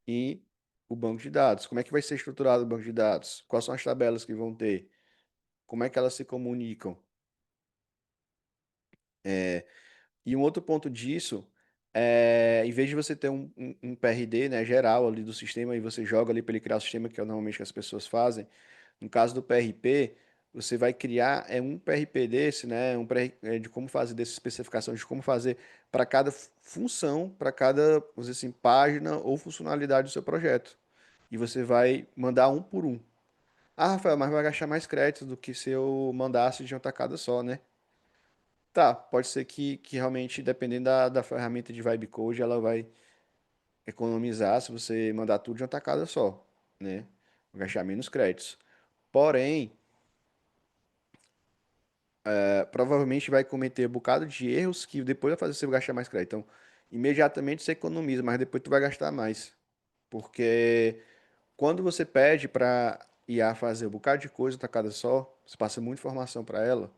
e o banco de dados. Como é que vai ser estruturado o banco de dados? Quais são as tabelas que vão ter? Como é que elas se comunicam? E um outro ponto disso em vez de você ter um PRD, né, geral ali do sistema e você joga ali para ele criar o sistema, que é normalmente que as pessoas fazem, no caso do PRP, você vai criar um PRP desse, né, de como fazer dessa especificação, de como fazer para cada função, para cada, vamos dizer assim, página ou funcionalidade do seu projeto. E você vai mandar um por um. Ah, Rafael, mas vai gastar mais crédito do que se eu mandasse de uma tacada só, né? Tá, pode ser que realmente, dependendo da ferramenta de vibe code, ela vai economizar se você mandar tudo de uma tacada só, né? Vai gastar menos créditos. Porém, provavelmente vai cometer um bocado de erros que depois vai fazer você gastar mais crédito. Então, imediatamente você economiza, mas depois tu vai gastar mais. Porque quando você pede para IA fazer um bocado de coisa tacada só, você passa muita informação para ela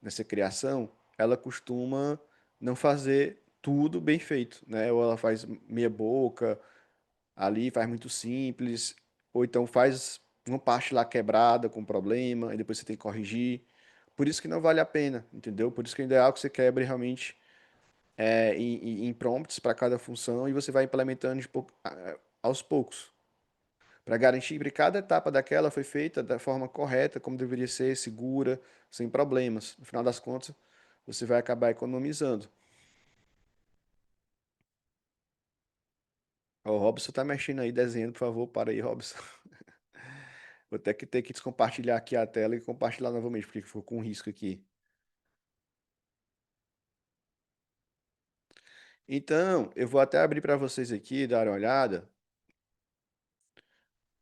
nessa criação, ela costuma não fazer tudo bem feito, né? Ou ela faz meia boca, ali faz muito simples, ou então faz uma parte lá quebrada com problema, e depois você tem que corrigir. Por isso que não vale a pena, entendeu? Por isso que é ideal que você quebre realmente em prompts para cada função e você vai implementando aos poucos, para garantir que cada etapa daquela foi feita da forma correta, como deveria ser, segura, sem problemas. No final das contas, você vai acabar economizando. Ó, o Robson tá mexendo aí, desenhando, por favor, para aí, Robson. Vou até que ter que descompartilhar aqui a tela e compartilhar novamente, porque ficou com risco aqui. Então, eu vou até abrir para vocês aqui, dar uma olhada,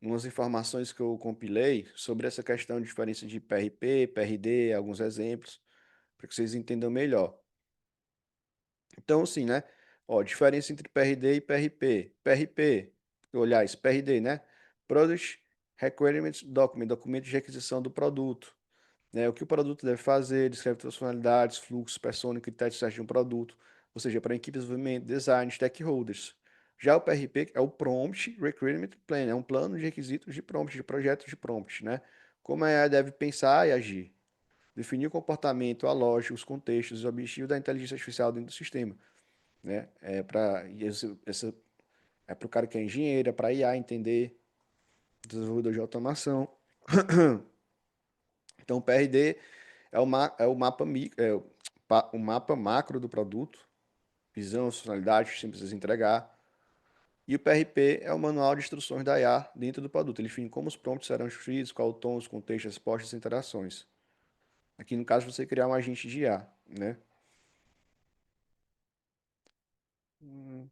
umas informações que eu compilei sobre essa questão de diferença de PRP, PRD, alguns exemplos, para que vocês entendam melhor. Então, assim, né? Ó, diferença entre PRD e PRP. PRP, aliás, PRD, né? Product Requirements Document, documento de requisição do produto. Né? O que o produto deve fazer, descreve todas as funcionalidades, fluxos, persona, critérios de um produto, ou seja, para equipe de desenvolvimento, design, stakeholders. Já o PRP é o Prompt Requirement Plan, é um plano de requisitos de prompt, de projetos de prompt, né? Como a IA deve pensar e agir. Definir o comportamento, a lógica, os contextos, os objetivos da inteligência artificial dentro do sistema, né? É para o cara que é engenheiro, é para IA entender, desenvolvedor de automação. Então, o PRD é o mapa, o mapa macro do produto, visão, funcionalidade, sempre precisa entregar. E o PRP é o manual de instruções da IA dentro do produto. Ele define como os prompts serão escritos, qual o tom, os contextos, respostas e interações. Aqui, no caso, você criar um agente de IA, né? Hum.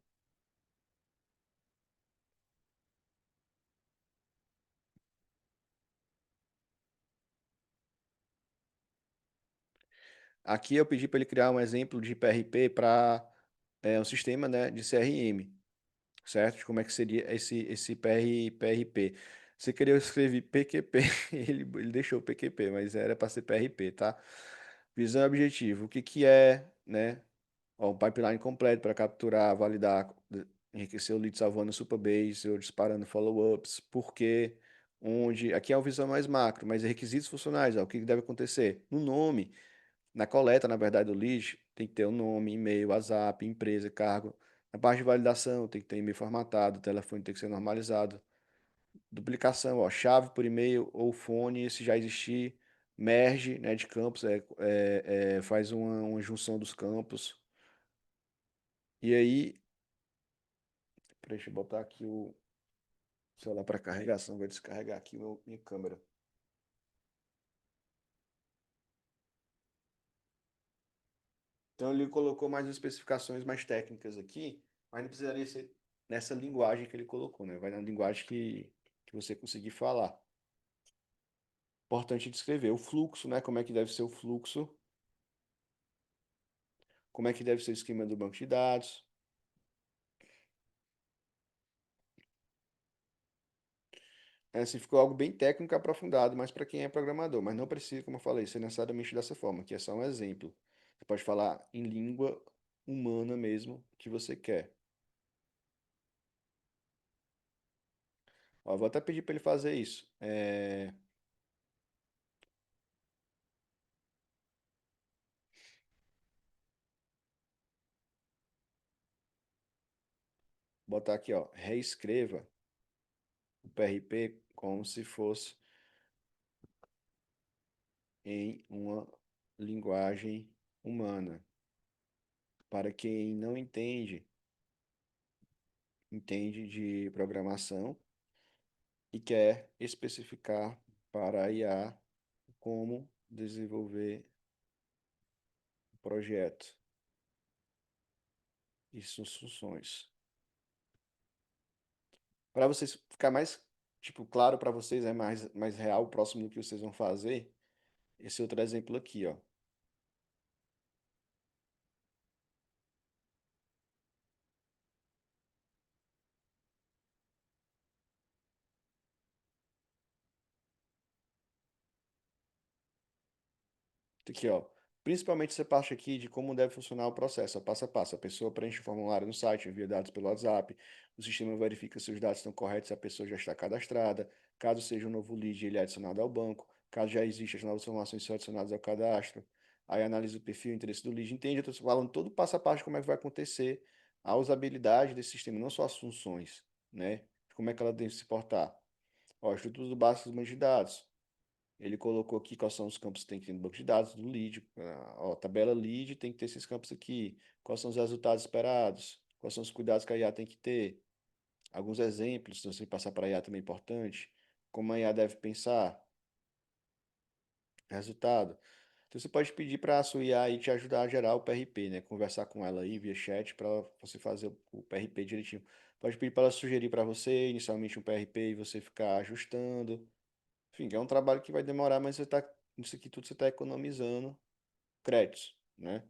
Aqui eu pedi para ele criar um exemplo de PRP para um sistema, né, de CRM, certo? De como é que seria esse PRP. Você queria escrever PQP, ele deixou PQP, mas era para ser PRP, tá? Visão e objetivo. O que que é, né? Ó, um pipeline completo para capturar, validar, enriquecer o lead salvando o Supabase, ou disparando follow-ups, por quê, onde. Aqui é uma visão mais macro, mas é requisitos funcionais, ó, o que deve acontecer? No nome, na coleta, na verdade, do lead, tem que ter o nome, e-mail, WhatsApp, empresa, cargo. Na parte de validação, tem que ter e-mail formatado, o telefone tem que ser normalizado. Duplicação, ó, chave por e-mail ou fone, se já existir. Merge, né, de campos, faz uma junção dos campos. E aí, deixa eu botar aqui o celular para carregação, vai descarregar aqui minha câmera. Então ele colocou mais especificações mais técnicas aqui, mas não precisaria ser nessa linguagem que ele colocou, né? Vai na linguagem que você conseguir falar. Importante descrever o fluxo, né? Como é que deve ser o fluxo, como é que deve ser o esquema do banco de dados. É, assim, ficou algo bem técnico e aprofundado, mas para quem é programador, mas não precisa, como eu falei, ser necessariamente dessa forma, que é só um exemplo. Você pode falar em língua humana mesmo que você quer. Ó, vou até pedir para ele fazer isso. Botar aqui, ó, reescreva o PRP como se fosse em uma linguagem humana. Para quem não entende de programação e quer especificar para a IA como desenvolver o projeto e suas funções. Para vocês ficar mais tipo, claro para vocês, é mais real, próximo do que vocês vão fazer, esse outro exemplo aqui, ó. Aqui, ó. Principalmente essa parte aqui de como deve funcionar o processo, ó, passo a passo. A pessoa preenche o formulário no site, envia dados pelo WhatsApp, o sistema verifica se os dados estão corretos, se a pessoa já está cadastrada. Caso seja um novo lead, ele é adicionado ao banco. Caso já exista, as novas informações são adicionadas ao cadastro. Aí analisa o perfil, o interesse do lead. Entende? Eu estou falando todo passo a passo de como é que vai acontecer a usabilidade desse sistema, não só as funções, né? Como é que ela deve se portar. Ó, estrutura do básico dos bancos de dados. Ele colocou aqui quais são os campos que tem que ter no banco de dados do lead. Ó, tabela lead tem que ter esses campos aqui. Quais são os resultados esperados? Quais são os cuidados que a IA tem que ter? Alguns exemplos, se você passar para a IA também é importante. Como a IA deve pensar? Resultado. Então você pode pedir para a sua IA aí te ajudar a gerar o PRP, né? Conversar com ela aí via chat para você fazer o PRP direitinho. Pode pedir para ela sugerir para você inicialmente um PRP e você ficar ajustando. Enfim, é um trabalho que vai demorar, mas você tá, isso aqui tudo você está economizando créditos, né?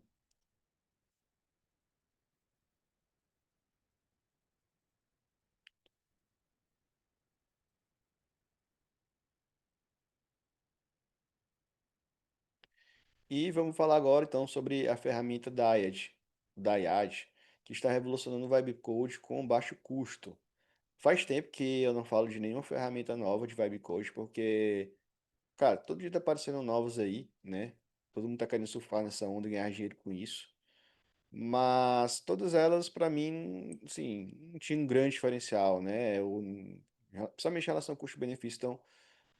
E vamos falar agora então sobre a ferramenta Dayad, que está revolucionando o Vibe Code com baixo custo. Faz tempo que eu não falo de nenhuma ferramenta nova de Vibe Code, porque, cara, todo dia tá aparecendo novos aí, né? Todo mundo tá querendo surfar nessa onda e ganhar dinheiro com isso. Mas todas elas, para mim, assim, não tinha um grande diferencial, né? Principalmente em relação ao custo-benefício. Então,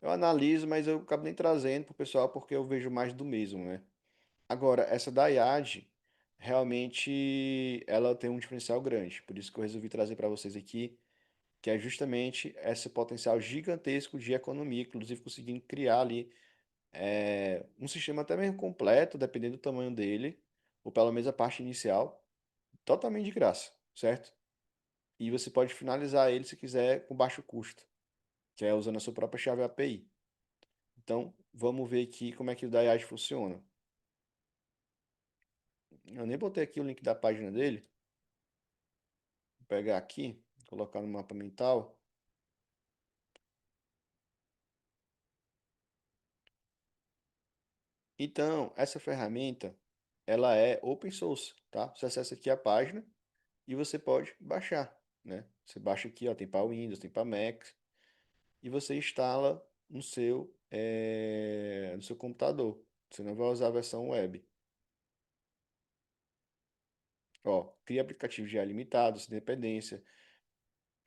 eu analiso, mas eu acabo nem trazendo para o pessoal porque eu vejo mais do mesmo, né? Agora, essa da IAD, realmente ela tem um diferencial grande. Por isso que eu resolvi trazer para vocês aqui, que é justamente esse potencial gigantesco de economia, inclusive conseguindo criar ali um sistema até mesmo completo, dependendo do tamanho dele, ou pelo menos a parte inicial, totalmente de graça, certo? E você pode finalizar ele se quiser com baixo custo, que é usando a sua própria chave API. Então, vamos ver aqui como é que o Dayad funciona. Eu nem botei aqui o link da página dele. Vou pegar aqui, colocar no mapa mental. Então, essa ferramenta, ela é open source, tá? Você acessa aqui a página e você pode baixar, né? Você baixa aqui, ó, tem para Windows, tem para Mac, e você instala no seu computador. Você não vai usar a versão web. Ó, cria aplicativo de IA limitado, sem dependência,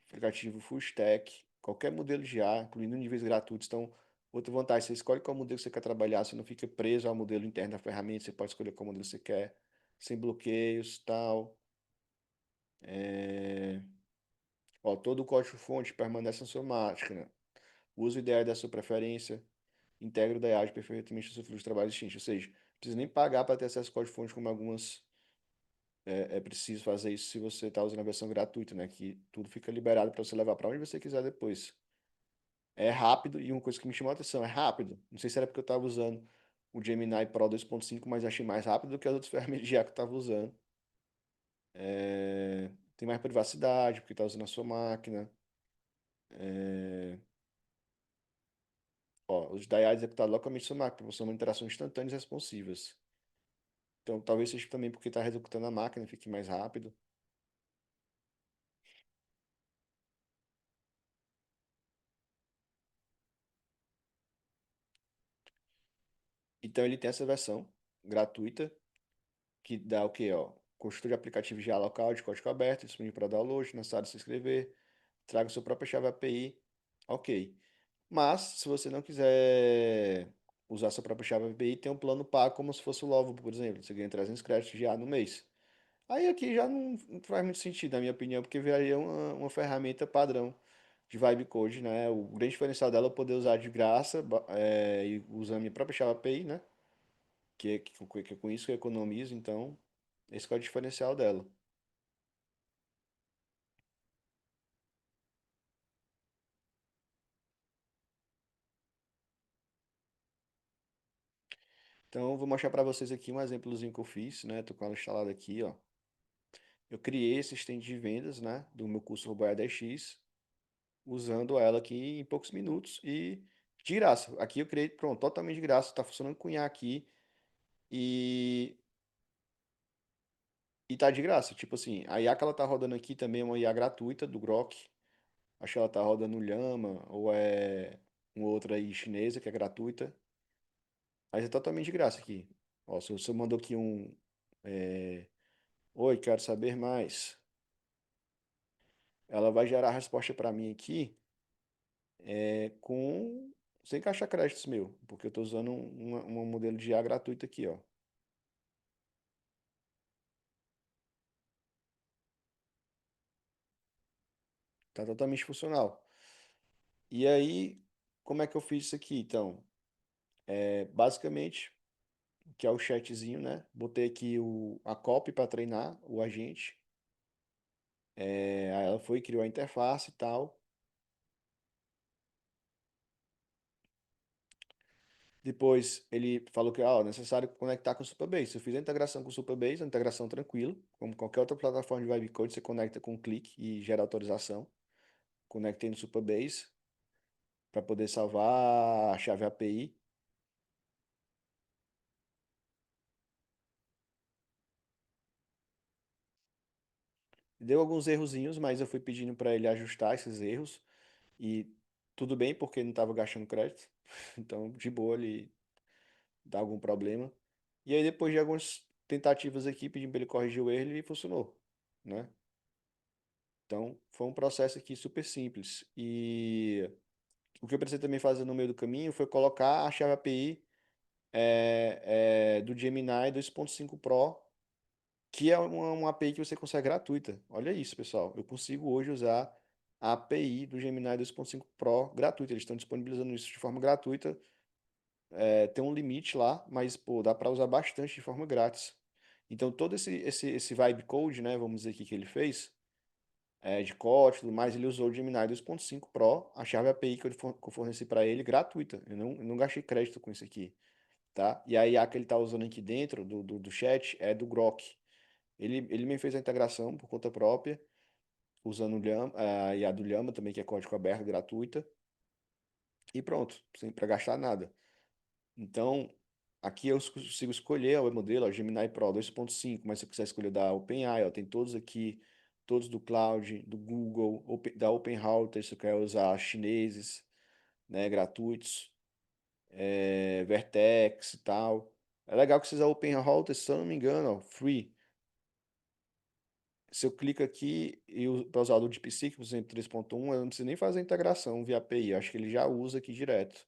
aplicativo full stack, qualquer modelo de IA, incluindo níveis gratuitos. Então, outra vantagem, você escolhe qual modelo você quer trabalhar, você não fica preso ao modelo interno da ferramenta, você pode escolher qual modelo você quer, sem bloqueios, tal. É... Ó, todo o código-fonte permanece na sua máquina. Uso ideal da sua preferência, integra o DIAD perfeitamente no seu fluxo de trabalho distinto. Ou seja, não precisa nem pagar para ter acesso ao código-fonte, como algumas é preciso fazer isso se você está usando a versão gratuita, né? Que tudo fica liberado para você levar para onde você quiser depois. É rápido e uma coisa que me chamou a atenção é rápido. Não sei se era porque eu estava usando o Gemini Pro 2.5, mas achei mais rápido do que as outras ferramentas de IA que eu estava usando. Tem mais privacidade, porque está usando a sua máquina. É, Ó, os DAI executados localmente na sua máquina, proporcionando interações instantâneas e responsivas. Então, talvez seja também porque está executando a máquina, fique mais rápido. Então, ele tem essa versão gratuita, que dá o quê, ó? Construir aplicativo já local de código aberto, disponível para download, necessário de se inscrever, traga sua própria chave API, ok. Mas, se você não quiser usar sua própria chave API, tem um plano pago como se fosse o Lovo, por exemplo. Você ganha 300 créditos já no mês. Aí aqui já não faz muito sentido, na minha opinião, porque viraria uma ferramenta padrão de Vibe Code, né? O grande diferencial dela é eu poder usar de graça, e usando a minha própria chave API, né? Que é com isso que eu economizo, então esse que é o diferencial dela. Então, eu vou mostrar para vocês aqui um exemplozinho que eu fiz, né? Tô com ela instalada aqui, ó. Eu criei esse stand de vendas, né, do meu curso Roboia 10X, usando ela aqui em poucos minutos e de graça. Aqui eu criei, pronto, totalmente de graça, tá funcionando com IA aqui e, e tá de graça. Tipo assim, a IA que ela tá rodando aqui também é uma IA gratuita do Grok. Acho que ela tá rodando no Llama ou é uma outra aí chinesa que é gratuita. Mas é totalmente de graça aqui. Ó, se eu mandou aqui é, oi, quero saber mais. Ela vai gerar a resposta para mim aqui com sem caixa créditos meu, porque eu estou usando um modelo de IA gratuito aqui, ó. Tá totalmente funcional. E aí, como é que eu fiz isso aqui? Então, basicamente, que é o chatzinho, né? Botei aqui a copy para treinar o agente. Aí ela foi, criou a interface e tal. Depois ele falou que é necessário conectar com o Supabase. Eu fiz a integração com o Supabase, a integração tranquila. Como qualquer outra plataforma de Vibe Code, você conecta com um clique e gera autorização. Conectei no Supabase para poder salvar a chave API. Deu alguns errozinhos, mas eu fui pedindo para ele ajustar esses erros. E tudo bem, porque não estava gastando crédito. Então, de boa, ele dá algum problema. E aí, depois de algumas tentativas aqui, pedindo para ele corrigir o erro, ele funcionou, né? Então, foi um processo aqui super simples. E o que eu precisei também fazer no meio do caminho foi colocar a chave API do Gemini 2.5 Pro, que é uma API que você consegue gratuita. Olha isso, pessoal. Eu consigo hoje usar a API do Gemini 2.5 Pro gratuita. Eles estão disponibilizando isso de forma gratuita. Tem um limite lá, mas pô, dá para usar bastante de forma grátis. Então, todo esse vibe code, né, vamos dizer aqui que ele fez, de código e tudo mais, ele usou o Gemini 2.5 Pro, a chave API que eu forneci para ele, gratuita. Eu não gastei crédito com isso aqui, tá? E a IA que ele está usando aqui dentro do chat é do Grok. Ele me fez a integração por conta própria, usando o Llama, a IA do Llama também, que é código aberto, gratuita. E pronto, sem para gastar nada. Então, aqui eu consigo escolher o modelo, o Gemini Pro 2.5, mas se eu quiser escolher da OpenAI, ó, tem todos aqui, todos do Cloud, do Google, da OpenRouter, se eu quer usar chineses, né, gratuitos, Vertex e tal. É legal que vocês usam OpenRouter, se eu não me engano, ó, free. Se eu clico aqui e para usar o DeepSeek, por exemplo, 3.1, eu não preciso nem fazer a integração via API, eu acho que ele já usa aqui direto,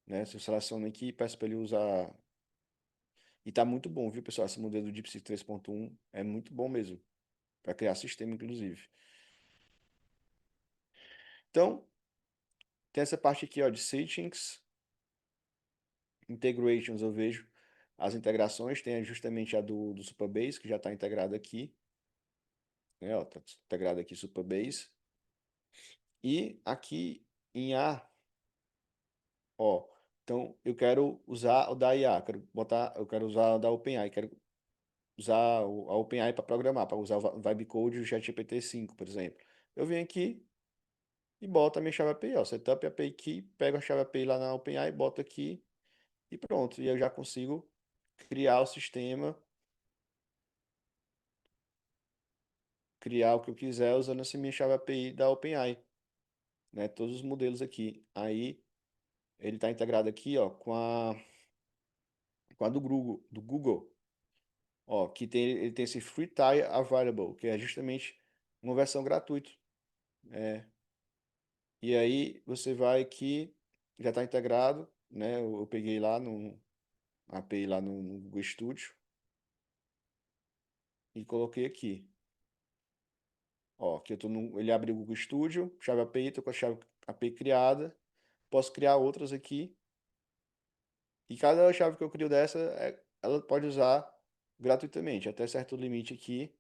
né? Se eu seleciono aqui e peço para ele usar. E tá muito bom, viu, pessoal? Esse modelo do DeepSeek 3.1 é muito bom mesmo, para criar sistema, inclusive. Então, tem essa parte aqui, ó, de settings, integrations, eu vejo as integrações, tem justamente a do Supabase, que já está integrada aqui, né, ó, tá integrada aqui Supabase. E aqui em A, ó, então eu quero usar o da IA, eu quero usar o da OpenAI, quero usar a OpenAI para programar, para usar o Vibe Code e o ChatGPT 5, por exemplo. Eu venho aqui e boto a minha chave API, ó, setup API key, pego a chave API lá na OpenAI, boto aqui e pronto. E eu já consigo criar o sistema, criar o que eu quiser usando essa minha chave API da OpenAI, né? Todos os modelos aqui. Aí ele está integrado aqui, ó, com a do Google, ó, que ele tem esse Free Tier Available, que é justamente uma versão gratuita. É, e aí você vai aqui, já está integrado, né? Eu peguei lá no API lá no Google Studio e coloquei aqui. Ó, que eu tô ele abriu o Google Studio, chave API, tô com a chave API criada. Posso criar outras aqui. E cada chave que eu crio dessa, ela pode usar gratuitamente. Até certo limite aqui,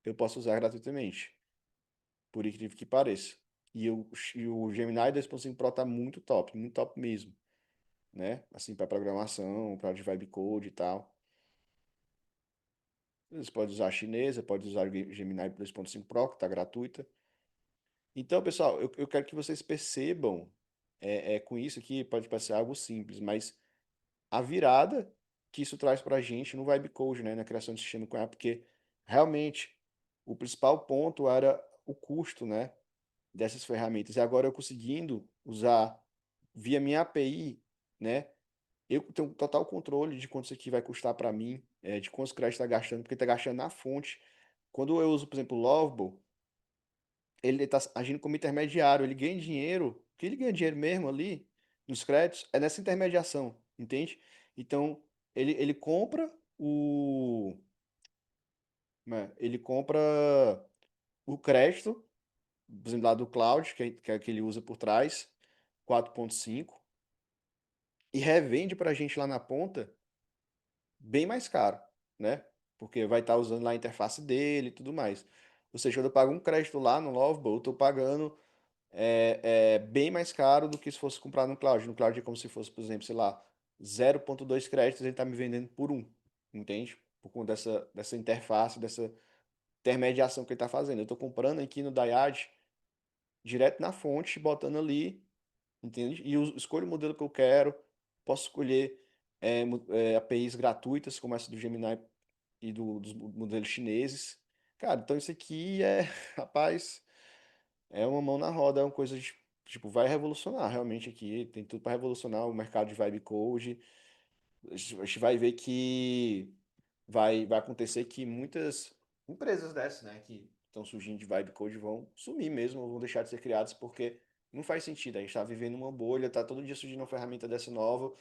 eu posso usar gratuitamente. Por incrível que pareça. E o Gemini 2.5 Pro tá muito top mesmo. né? Assim, para programação, para de vibe code e tal. Você pode usar a chinesa, pode usar o Gemini 2.5 Pro, que está gratuita. Então, pessoal, eu quero que vocês percebam, com isso aqui, pode parecer algo simples, mas a virada que isso traz para a gente no Vibe Code, né, na criação de sistema com ela, porque realmente o principal ponto era o custo, né, dessas ferramentas. E agora eu conseguindo usar via minha API, né, eu tenho total controle de quanto isso aqui vai custar para mim, de quantos créditos está gastando, porque está gastando na fonte. Quando eu uso, por exemplo, o Lovable, ele está agindo como intermediário, ele ganha dinheiro, o que ele ganha dinheiro mesmo ali, nos créditos, é nessa intermediação, entende? Então, ele compra ele compra o crédito, por exemplo, lá do Cloud, que é que ele usa por trás, 4.5, e revende para a gente lá na ponta bem mais caro, né? Porque vai estar usando lá a interface dele e tudo mais. Ou seja, quando eu pago um crédito lá no Lovable, eu estou pagando bem mais caro do que se fosse comprar no cloud. No cloud é como se fosse, por exemplo, sei lá, 0,2 créditos ele está me vendendo por um, entende? Por conta dessa interface, dessa intermediação que ele está fazendo. Eu estou comprando aqui no Dayad, direto na fonte, botando ali, entende? E eu escolho o modelo que eu quero, posso escolher APIs gratuitas, como essa do Gemini e dos modelos chineses. Cara, então isso aqui rapaz, é uma mão na roda, é uma coisa de, tipo, vai revolucionar realmente aqui, tem tudo para revolucionar o mercado de vibe code. A gente vai ver que vai acontecer que muitas empresas dessas, né, que estão surgindo de vibe code vão sumir mesmo, vão deixar de ser criadas porque não faz sentido. A gente está vivendo uma bolha, tá todo dia surgindo uma ferramenta dessa nova,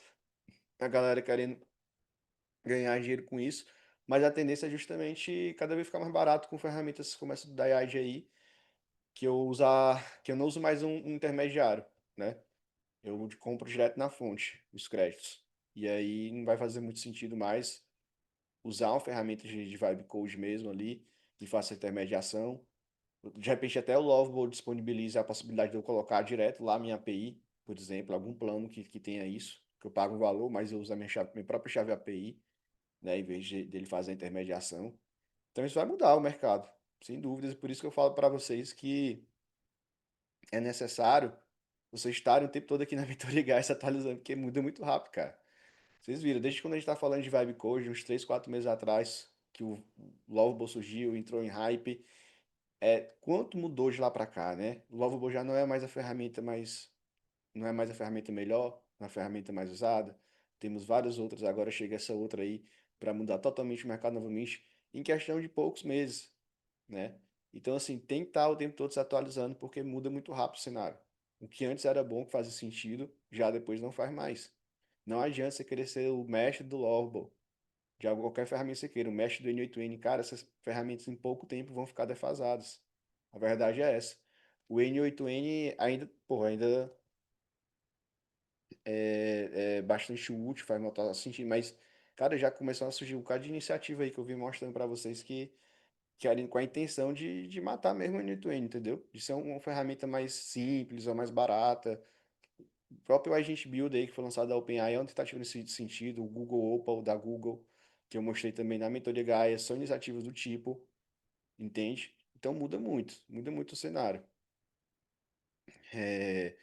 a galera querendo ganhar dinheiro com isso, mas a tendência é justamente cada vez ficar mais barato com ferramentas como essa do Dayad aí, que eu não uso mais um intermediário, né? Eu compro direto na fonte os créditos. E aí não vai fazer muito sentido mais usar uma ferramenta de vibe code mesmo ali, que faça intermediação. De repente até o Lovable disponibiliza a possibilidade de eu colocar direto lá minha API, por exemplo, algum plano que tenha isso, que eu pago um valor, mas eu uso a minha própria chave API, né, em vez dele fazer a intermediação. Então isso vai mudar o mercado, sem dúvidas, por isso que eu falo para vocês que é necessário vocês estarem o tempo todo aqui na Mentoria Gás se atualizando, porque muda muito rápido, cara. Vocês viram, desde quando a gente tá falando de Vibe Code, uns 3 4 meses atrás, que o Lovable surgiu, entrou em hype, quanto mudou de lá para cá, né? O Lovable já não é mais a ferramenta não é mais a ferramenta melhor, não é a ferramenta mais usada. Temos várias outras, agora chega essa outra aí para mudar totalmente o mercado novamente em questão de poucos meses, né? Então, assim, tem que estar o tempo todo se atualizando, porque muda muito rápido o cenário. O que antes era bom, que fazia sentido, já depois não faz mais. Não adianta você querer ser o mestre do Lovable, de qualquer ferramenta que você queira, o mestre do N8N, cara, essas ferramentas em pouco tempo vão ficar defasadas. A verdade é essa. O N8N ainda, pô, ainda é bastante útil, faz notar sentido, mas, cara, já começou a surgir um bocado de iniciativa aí que eu vim mostrando para vocês que querem com a intenção de matar mesmo o N2N, entendeu? De ser uma ferramenta mais simples ou mais barata. O próprio Agent Builder aí que foi lançado da OpenAI é uma tentativa nesse sentido. O Google Opal da Google, que eu mostrei também na mentoria Gaia, são iniciativas do tipo, entende? Então muda muito o cenário. É,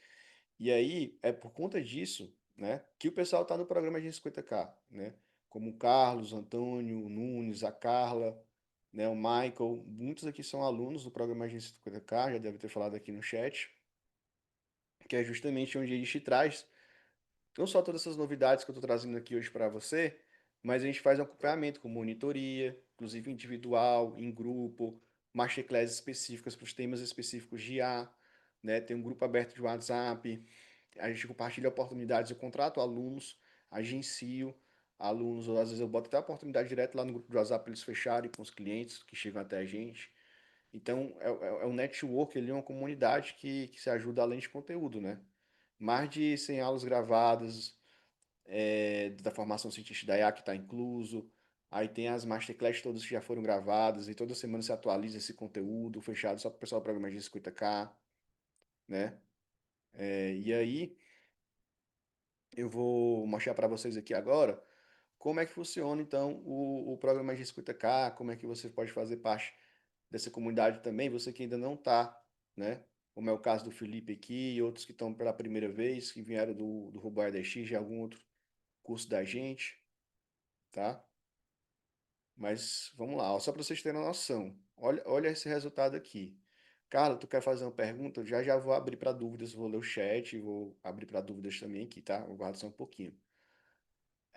E aí, é por conta disso, né, que o pessoal está no programa de 50K, né? Como o Carlos, o Antônio, o Nunes, a Carla, né, o Michael, muitos aqui são alunos do programa Agência 50K, já deve ter falado aqui no chat, que é justamente onde a gente traz não só todas essas novidades que eu estou trazendo aqui hoje para você, mas a gente faz um acompanhamento com monitoria, inclusive individual, em grupo, masterclasses específicas para os temas específicos de IA, né? Tem um grupo aberto de WhatsApp, a gente compartilha oportunidades, eu contrato alunos, agencio alunos, ou às vezes eu boto até a oportunidade direto lá no grupo de WhatsApp para eles fecharem com os clientes que chegam até a gente. Então, é um network, ele é uma comunidade que se ajuda além de conteúdo, né? Mais de 100 aulas gravadas, da formação científica da IA que está incluso. Aí tem as masterclass todas que já foram gravadas e toda semana se atualiza esse conteúdo fechado só para o pessoal do programa de 50K, né? E aí Eu vou mostrar para vocês aqui agora como é que funciona, então, o programa de 50K, como é que você pode fazer parte dessa comunidade também, você que ainda não está, né? Como é o caso do Felipe aqui e outros que estão pela primeira vez, que vieram do Robot ADX, de algum outro curso da gente, tá? Mas vamos lá, ó, só para vocês terem uma noção. Olha esse resultado aqui. Carla, tu quer fazer uma pergunta? Eu já vou abrir para dúvidas, vou ler o chat, vou abrir para dúvidas também aqui, tá? Aguardo só um pouquinho.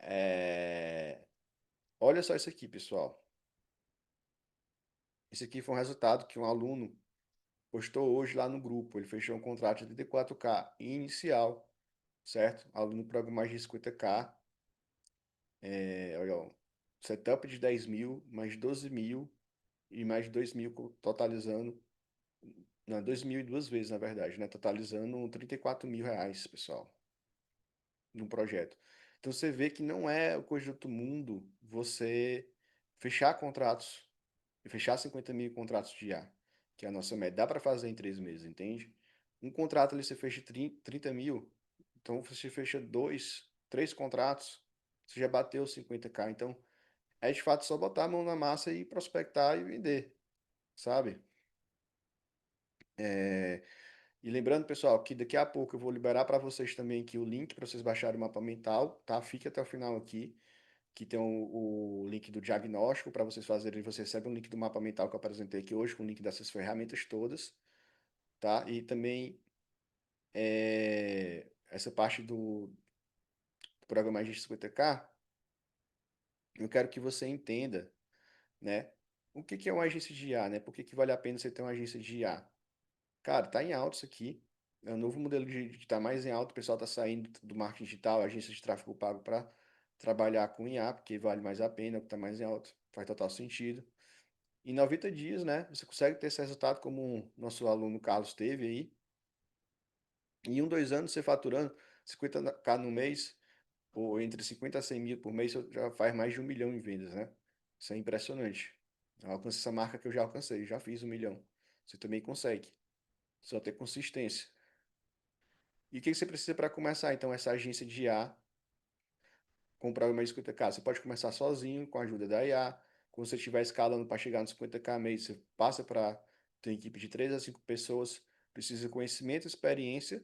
É, olha só isso aqui, pessoal. Esse aqui foi um resultado que um aluno postou hoje lá no grupo. Ele fechou um contrato de 34K inicial, certo? Aluno paga mais de 50K. Olha, ó, setup de 10 mil, mais 12 mil e mais 2 mil totalizando. Não, 2 mil e duas vezes, na verdade, né? Totalizando 34 mil reais, pessoal, num projeto. Então você vê que não é coisa de outro mundo você fechar contratos e fechar 50 mil contratos de IA, que é a nossa média. Dá para fazer em 3 meses, entende? Um contrato ali você fecha 30 mil, então você fecha dois, três contratos, você já bateu 50K. Então é de fato só botar a mão na massa e prospectar e vender, sabe? É, e lembrando, pessoal, que daqui a pouco eu vou liberar para vocês também aqui o link para vocês baixarem o mapa mental, tá? Fique até o final aqui, que tem o link do diagnóstico para vocês fazerem. Você recebe um link do mapa mental que eu apresentei aqui hoje, com o link dessas ferramentas todas, tá? E também essa parte do programa de 50K, eu quero que você entenda, né? O que que é uma agência de IA, né? Por que que vale a pena você ter uma agência de IA? Cara, tá em alta isso aqui. É um novo modelo de tá mais em alta. O pessoal tá saindo do marketing digital, agência de tráfego pago para trabalhar com IA, porque vale mais a pena, tá mais em alta. Faz total sentido. Em 90 dias, né? Você consegue ter esse resultado como o nosso aluno Carlos teve aí. Em 2 anos, você faturando 50K no mês, ou entre 50 a 100 mil por mês, você já faz mais de 1 milhão em vendas, né? Isso é impressionante. Eu alcancei essa marca que eu já alcancei, já fiz 1 milhão. Você também consegue. Só ter consistência. E o que você precisa para começar, então, essa agência de IA com o programa de 50K? Você pode começar sozinho, com a ajuda da IA. Quando você estiver escalando para chegar nos 50K mês, você passa para ter equipe de 3 a 5 pessoas. Precisa de conhecimento, experiência,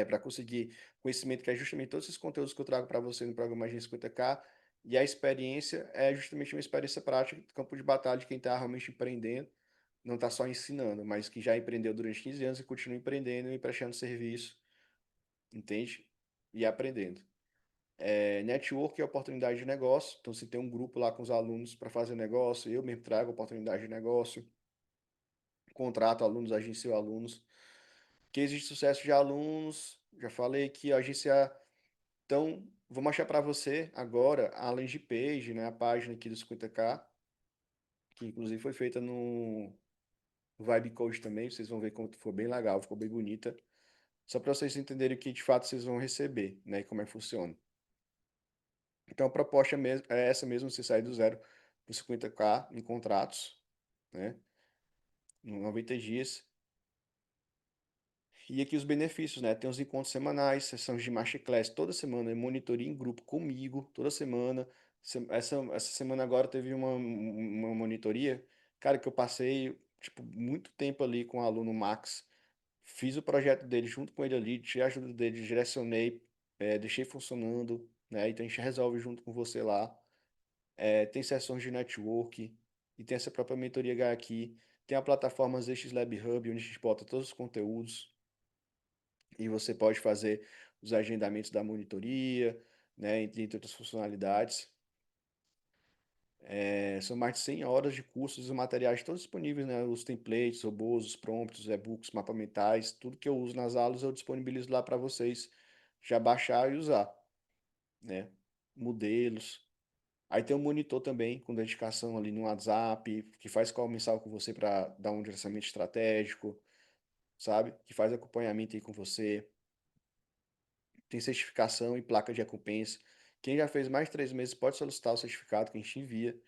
para conseguir conhecimento, que é justamente todos esses conteúdos que eu trago para você no programa Agência 50K. E a experiência é justamente uma experiência prática, campo de batalha de quem está realmente empreendendo, não está só ensinando, mas que já empreendeu durante 15 anos e continua empreendendo e prestando serviço, entende? E aprendendo. Network é oportunidade de negócio, então você tem um grupo lá com os alunos para fazer negócio, eu mesmo trago oportunidade de negócio, contrato alunos, agencio alunos. Que existe sucesso de alunos, já falei que a agência. Então, vou mostrar para você agora a landing page, né, a página aqui do 50K, que inclusive foi feita no Vibe Code também, vocês vão ver como ficou bem legal, ficou bem bonita. Só para vocês entenderem o que de fato vocês vão receber, né, e como é que funciona. Então, a proposta é essa mesmo, você sair do zero para 50K em contratos, né, em 90 dias. E aqui os benefícios, né? Tem os encontros semanais, sessões de masterclass toda semana, monitoria em grupo comigo, toda semana. Essa semana agora teve uma monitoria, cara, que eu passei, tipo, muito tempo ali com o aluno Max. Fiz o projeto dele junto com ele ali, tirei a ajuda dele, direcionei, deixei funcionando, né? Então a gente resolve junto com você lá. Tem sessões de network e tem essa própria mentoria aqui. Tem a plataforma ZX Lab Hub, onde a gente bota todos os conteúdos e você pode fazer os agendamentos da monitoria, né, entre outras funcionalidades. São mais de 100 horas de cursos e materiais todos disponíveis, né, os templates, robôs, os prompts, os e-books, mapas mentais, tudo que eu uso nas aulas eu disponibilizo lá para vocês já baixar e usar, né, modelos. Aí tem um monitor também com dedicação ali no WhatsApp, que faz call mensal com você para dar um direcionamento estratégico, sabe? Que faz acompanhamento aí com você. Tem certificação e placa de recompensa. Quem já fez mais de 3 meses pode solicitar o certificado que a gente envia,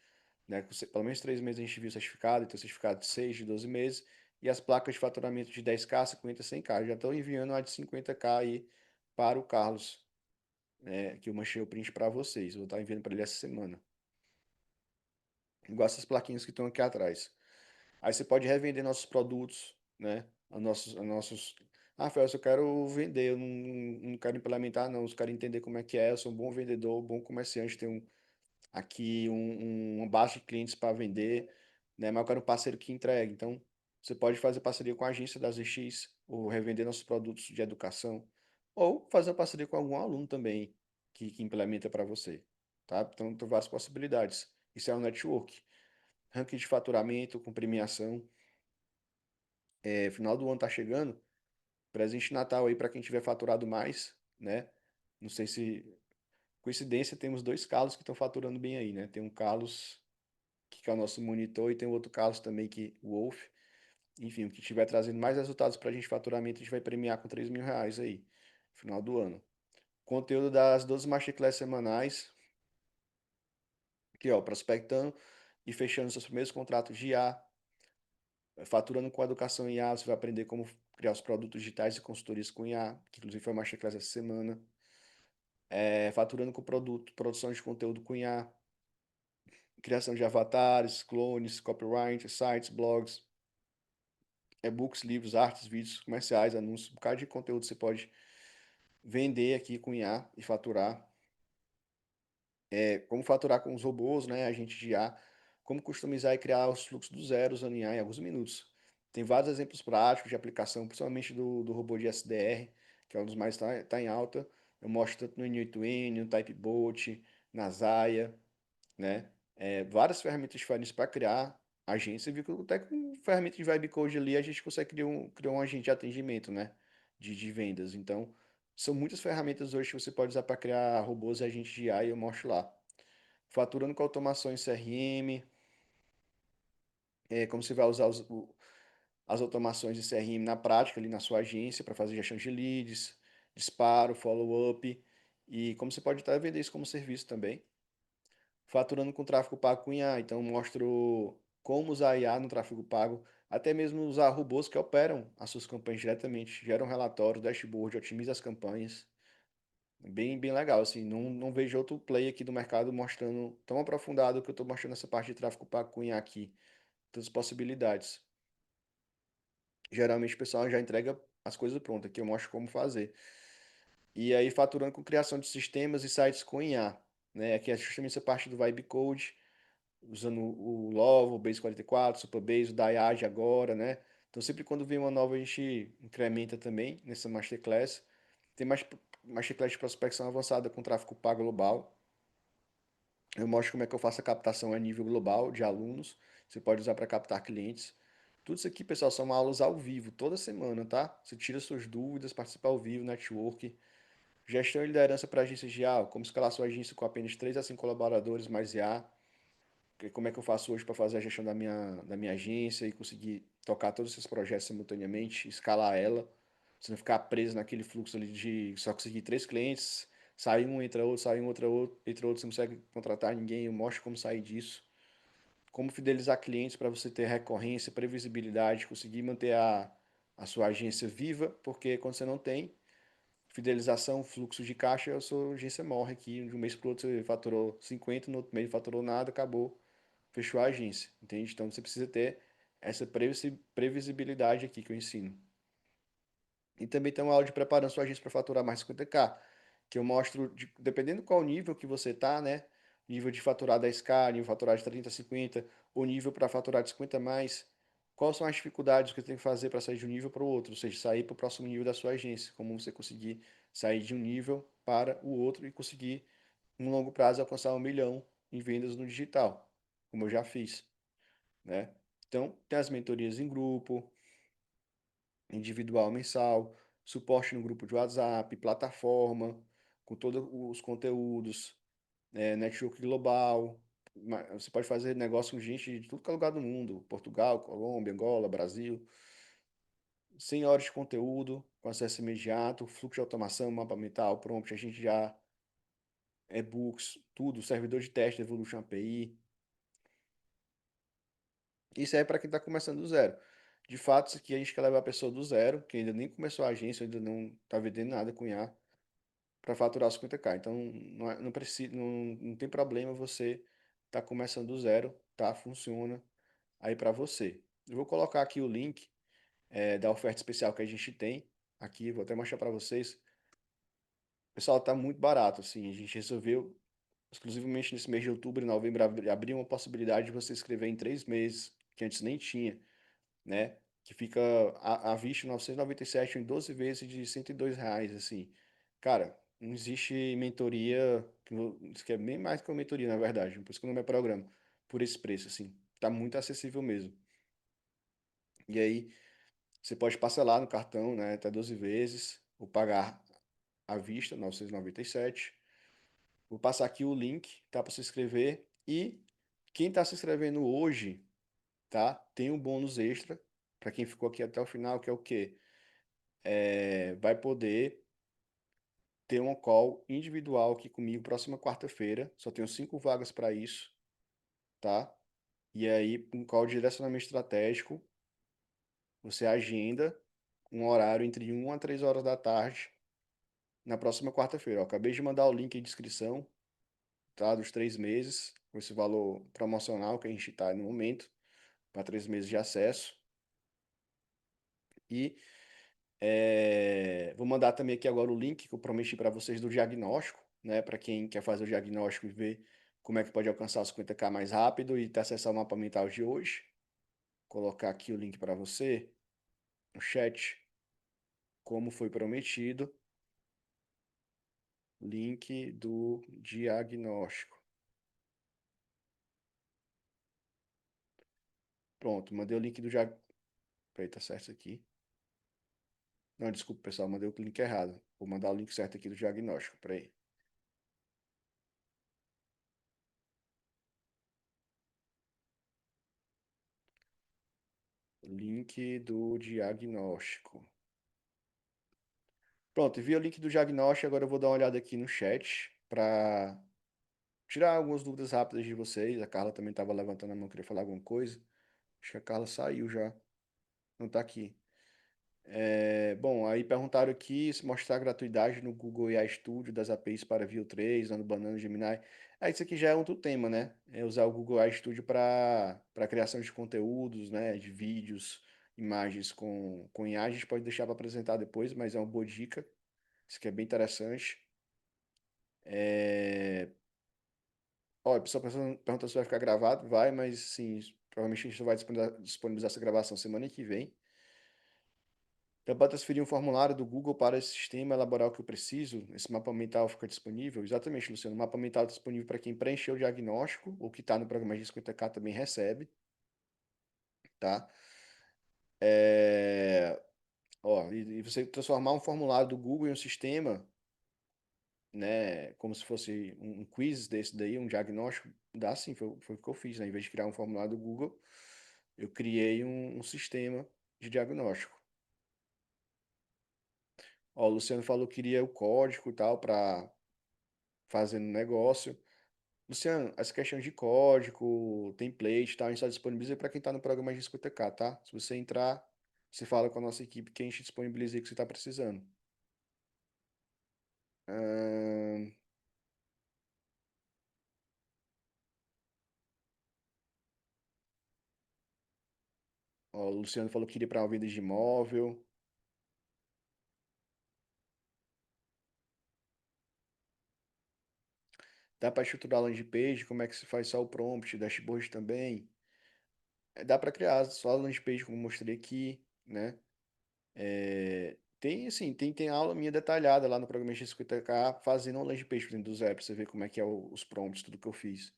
né? Pelo menos 3 meses a gente envia o certificado, tem o certificado de 6, de 12 meses, e as placas de faturamento de 10K, 50, 100K. Já estou enviando a de 50K aí para o Carlos, que eu manchei o print para vocês. Vou estar enviando para ele essa semana. Igual essas plaquinhas que estão aqui atrás. Aí você pode revender nossos produtos, né? A nossos. Ah, Felps, eu quero vender, eu não quero implementar, não. Eu quero entender como é que é. Eu sou um bom vendedor, bom comerciante, tenho aqui uma base de clientes para vender, né? Mas eu quero um parceiro que entregue. Então, você pode fazer parceria com a agência da ZX, ou revender nossos produtos de educação, ou fazer uma parceria com algum aluno também que implementa para você, tá? Então, tem várias possibilidades. Isso é um network. Ranking de faturamento com premiação. Final do ano tá chegando. Presente de Natal aí para quem tiver faturado mais, né? Não sei se coincidência, temos dois Carlos que estão faturando bem aí, né? Tem um Carlos que é o nosso monitor e tem outro Carlos também que o Wolf. Enfim, o que estiver trazendo mais resultados para a gente de faturamento, a gente vai premiar com R$ 3.000 aí, final do ano. Conteúdo das 12 Masterclass semanais, aqui ó, prospectando e fechando seus primeiros contratos de IA, faturando com a educação em IA, você vai aprender como criar os produtos digitais e consultorias com IA, que inclusive foi a Masterclass essa semana. Faturando com produto, produção de conteúdo com IA, criação de avatares, clones, copyright, sites, blogs, e-books, livros, artes, vídeos, comerciais, anúncios, um bocado de conteúdo você pode vender aqui com IA e faturar. Como faturar com os robôs, né, agentes de IA, como customizar e criar os fluxos do zero usando IA em alguns minutos. Tem vários exemplos práticos de aplicação, principalmente do robô de SDR, que é um dos mais tá em alta. Eu mostro tanto no N8N, no Typebot, na Zaya, né? Várias ferramentas diferentes para criar agência. Você viu que até com ferramenta de vibe code ali a gente consegue criar um agente de atendimento, né? De vendas. Então, são muitas ferramentas hoje que você pode usar para criar robôs e agentes de AI e eu mostro lá. Faturando com automação em CRM, como você vai usar as automações de CRM na prática ali na sua agência para fazer gestão de leads, disparo, follow-up e como você pode estar vender isso como serviço também. Faturando com tráfego pago com IA. Então, mostro como usar IA no tráfego pago, até mesmo usar robôs que operam as suas campanhas diretamente, geram relatório, dashboard, otimiza as campanhas. Bem, bem legal, assim, não vejo outro play aqui do mercado mostrando tão aprofundado que eu estou mostrando essa parte de tráfego pago com IA aqui. Tantas possibilidades. Geralmente o pessoal já entrega as coisas prontas, aqui eu mostro como fazer. E aí faturando com criação de sistemas e sites com IA, né? Aqui é justamente essa parte do Vibe Code, usando o Lovo, o Base 44, Superbase, o Diage agora, né? Então sempre quando vem uma nova a gente incrementa também nessa Masterclass. Tem mais Masterclass de prospecção avançada com tráfego pago global. Eu mostro como é que eu faço a captação a nível global de alunos. Você pode usar para captar clientes. Tudo isso aqui, pessoal, são aulas ao vivo, toda semana, tá? Você tira suas dúvidas, participa ao vivo, network. Gestão e liderança para agências de IA, como escalar sua agência com apenas 3 a 5 colaboradores mais IA. Como é que eu faço hoje para fazer a gestão da minha agência e conseguir tocar todos esses projetos simultaneamente, escalar ela, você não ficar preso naquele fluxo ali de só conseguir 3 clientes, sai um, entra outro, sai um, entra outro, você não consegue contratar ninguém, eu mostro como sair disso, como fidelizar clientes para você ter recorrência, previsibilidade, conseguir manter a sua agência viva, porque quando você não tem fidelização, fluxo de caixa, a sua agência morre aqui, de um mês para o outro você faturou 50, no outro mês faturou nada, acabou, fechou a agência, entende? Então você precisa ter essa previsibilidade aqui que eu ensino. E também tem uma aula de preparando sua agência para faturar mais 50K, que eu mostro, dependendo qual nível que você tá, né? Nível de faturar 10K, nível de faturar de 30, 50, ou nível para faturar de 50 mais. Quais são as dificuldades que você tem que fazer para sair de um nível para o outro? Ou seja, sair para o próximo nível da sua agência. Como você conseguir sair de um nível para o outro e conseguir, no longo prazo, alcançar 1 milhão em vendas no digital, como eu já fiz, né? Então, tem as mentorias em grupo, individual mensal, suporte no grupo de WhatsApp, plataforma, com todos os conteúdos, network global. Você pode fazer negócio com gente de tudo que é lugar do mundo, Portugal, Colômbia, Angola, Brasil. 100 horas de conteúdo, com acesso imediato, fluxo de automação, mapa mental, prompt, a gente já, e-books, tudo, servidor de teste, Evolution API. Isso aí é para quem está começando do zero. De fato, isso aqui a gente quer levar a pessoa do zero, que ainda nem começou a agência, ainda não está vendendo nada com IA, para faturar os 50K. Então, não precisa, não tem problema você tá começando do zero, tá? Funciona aí para você. Eu vou colocar aqui o link da oferta especial que a gente tem aqui, vou até mostrar para vocês. Pessoal, tá muito barato, assim, a gente resolveu exclusivamente nesse mês de outubro e novembro abrir uma possibilidade de você escrever em 3 meses, que antes nem tinha, né? Que fica à vista 997 em 12 vezes de R$ 102, assim. Cara, não existe mentoria, isso que é bem mais que uma mentoria, na verdade, por isso que o nome é programa, por esse preço, assim. Tá muito acessível mesmo. E aí, você pode parcelar no cartão, né, até 12 vezes, ou pagar à vista, 997. Vou passar aqui o link, tá, para se inscrever. E quem está se inscrevendo hoje, tá, tem um bônus extra para quem ficou aqui até o final, que é o quê? Vai poder ter uma call individual aqui comigo próxima quarta-feira. Só tenho 5 vagas para isso, tá? E aí, um call de direcionamento estratégico. Você agenda um horário entre 1 a 3 horas da tarde na próxima quarta-feira. Ó, acabei de mandar o link de inscrição, tá? Dos 3 meses, com esse valor promocional que a gente está no momento, para 3 meses de acesso. E vou mandar também aqui agora o link que eu prometi para vocês do diagnóstico, né? Para quem quer fazer o diagnóstico e ver como é que pode alcançar os 50K mais rápido e ter acesso ao mapa mental de hoje. Vou colocar aqui o link para você no chat, como foi prometido. Link do diagnóstico. Pronto, mandei o link do diagnóstico. Peraí, tá certo isso aqui? Não, desculpa, pessoal, mandei o link errado. Vou mandar o link certo aqui do diagnóstico. Peraí. Link do diagnóstico. Pronto, envia o link do diagnóstico. Agora eu vou dar uma olhada aqui no chat para tirar algumas dúvidas rápidas de vocês. A Carla também estava levantando a mão, queria falar alguma coisa. Acho que a Carla saiu já. Não está aqui. Bom, aí perguntaram aqui se mostrar gratuidade no Google AI Studio das APIs para Vue 3, usando Banana Gemini. Isso aqui já é outro tema, né? É usar o Google AI Studio para criação de conteúdos, né? De vídeos, imagens com IA. A gente pode deixar para apresentar depois, mas é uma boa dica. Isso aqui é bem interessante. É... Ó, a pessoa pergunta se vai ficar gravado. Vai, mas sim, provavelmente a gente vai disponibilizar essa gravação semana que vem. Então, para transferir um formulário do Google para esse sistema, elaborar o que eu preciso, esse mapa mental fica disponível? Exatamente, Luciano. O mapa mental está disponível para quem preencheu o diagnóstico, ou que está no programa de 50K também recebe, tá? É... Ó, e você transformar um formulário do Google em um sistema, né, como se fosse um quiz desse daí, um diagnóstico, dá sim, foi o que eu fiz, né? Em vez de criar um formulário do Google, eu criei um sistema de diagnóstico. Ó, o Luciano falou que queria o código e tal para fazer no negócio. Luciano, essa questão de código, template e tal, a gente está disponibiliza para quem está no programa de 50K, tá? Se você entrar, você fala com a nossa equipe que a gente disponibiliza aí o que você está precisando. Ahn, Ó, o Luciano falou que queria para uma venda de imóvel. Dá para estruturar a landing page, como é que se faz só o prompt, dashboard também. Dá para criar só a landing page, como eu mostrei aqui, né? Tem, assim, tem aula minha detalhada lá no programa X50K fazendo uma landing page por dentro do Zé, pra você ver como é que é os prompts, tudo que eu fiz,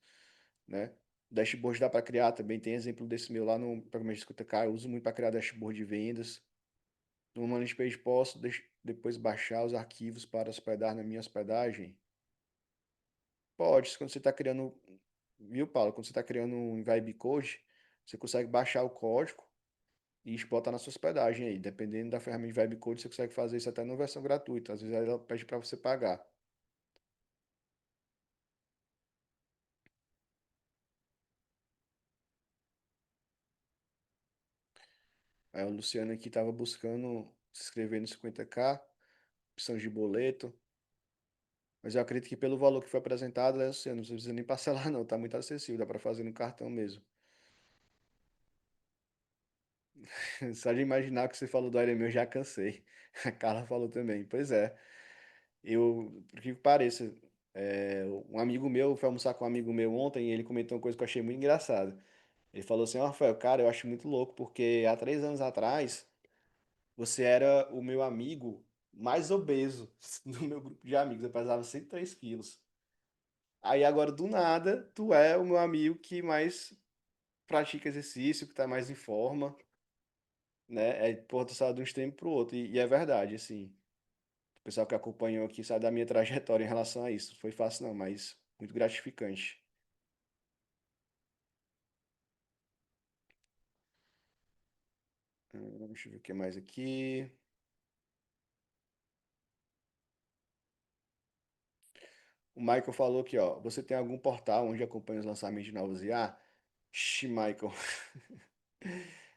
né? Dashboard dá para criar também, tem exemplo desse meu lá no programa X50K, eu uso muito para criar dashboard de vendas. Numa landing page posso depois baixar os arquivos para hospedar na minha hospedagem? Pode, quando você está criando, viu, Paulo? Quando você está criando um Vibe Code, você consegue baixar o código e botar na sua hospedagem aí. Dependendo da ferramenta de Vibe Code, você consegue fazer isso até na versão gratuita. Às vezes ela pede para você pagar. Aí o Luciano aqui estava buscando se inscrever no 50K, opção de boleto. Mas eu acredito que pelo valor que foi apresentado, assim, não precisa nem parcelar, não. Tá muito acessível, dá para fazer no cartão mesmo. Só de imaginar o que você falou do Iron Man, eu já cansei. A Carla falou também. Pois é, por que pareça, um amigo meu foi almoçar com um amigo meu ontem e ele comentou uma coisa que eu achei muito engraçada. Ele falou assim: Ó, Rafael, cara, eu acho muito louco porque há 3 anos atrás você era o meu amigo mais obeso do meu grupo de amigos. Eu pesava 103 quilos. Aí agora, do nada, tu é o meu amigo que mais pratica exercício, que tá mais em forma, né? Pô, tu sai de um extremo pro outro. E é verdade, assim. O pessoal que acompanhou aqui sabe da minha trajetória em relação a isso. Não foi fácil não, mas muito gratificante. Deixa eu ver o que mais aqui. O Michael falou aqui, ó. Você tem algum portal onde acompanha os lançamentos de novos IA? Ixi, Michael,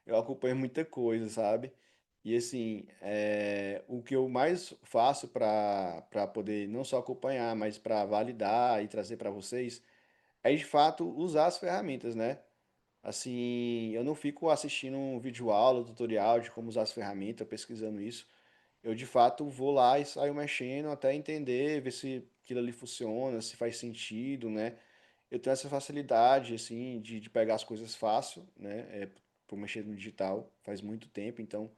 eu acompanho muita coisa, sabe? E assim, o que eu mais faço para poder não só acompanhar, mas para validar e trazer para vocês, é de fato usar as ferramentas, né? Assim, eu não fico assistindo um vídeo aula, tutorial de como usar as ferramentas, pesquisando isso. Eu de fato vou lá e saio mexendo até entender, ver se aquilo ali funciona, se faz sentido, né? Eu tenho essa facilidade, assim, de pegar as coisas fácil, né? Por mexer no digital faz muito tempo, então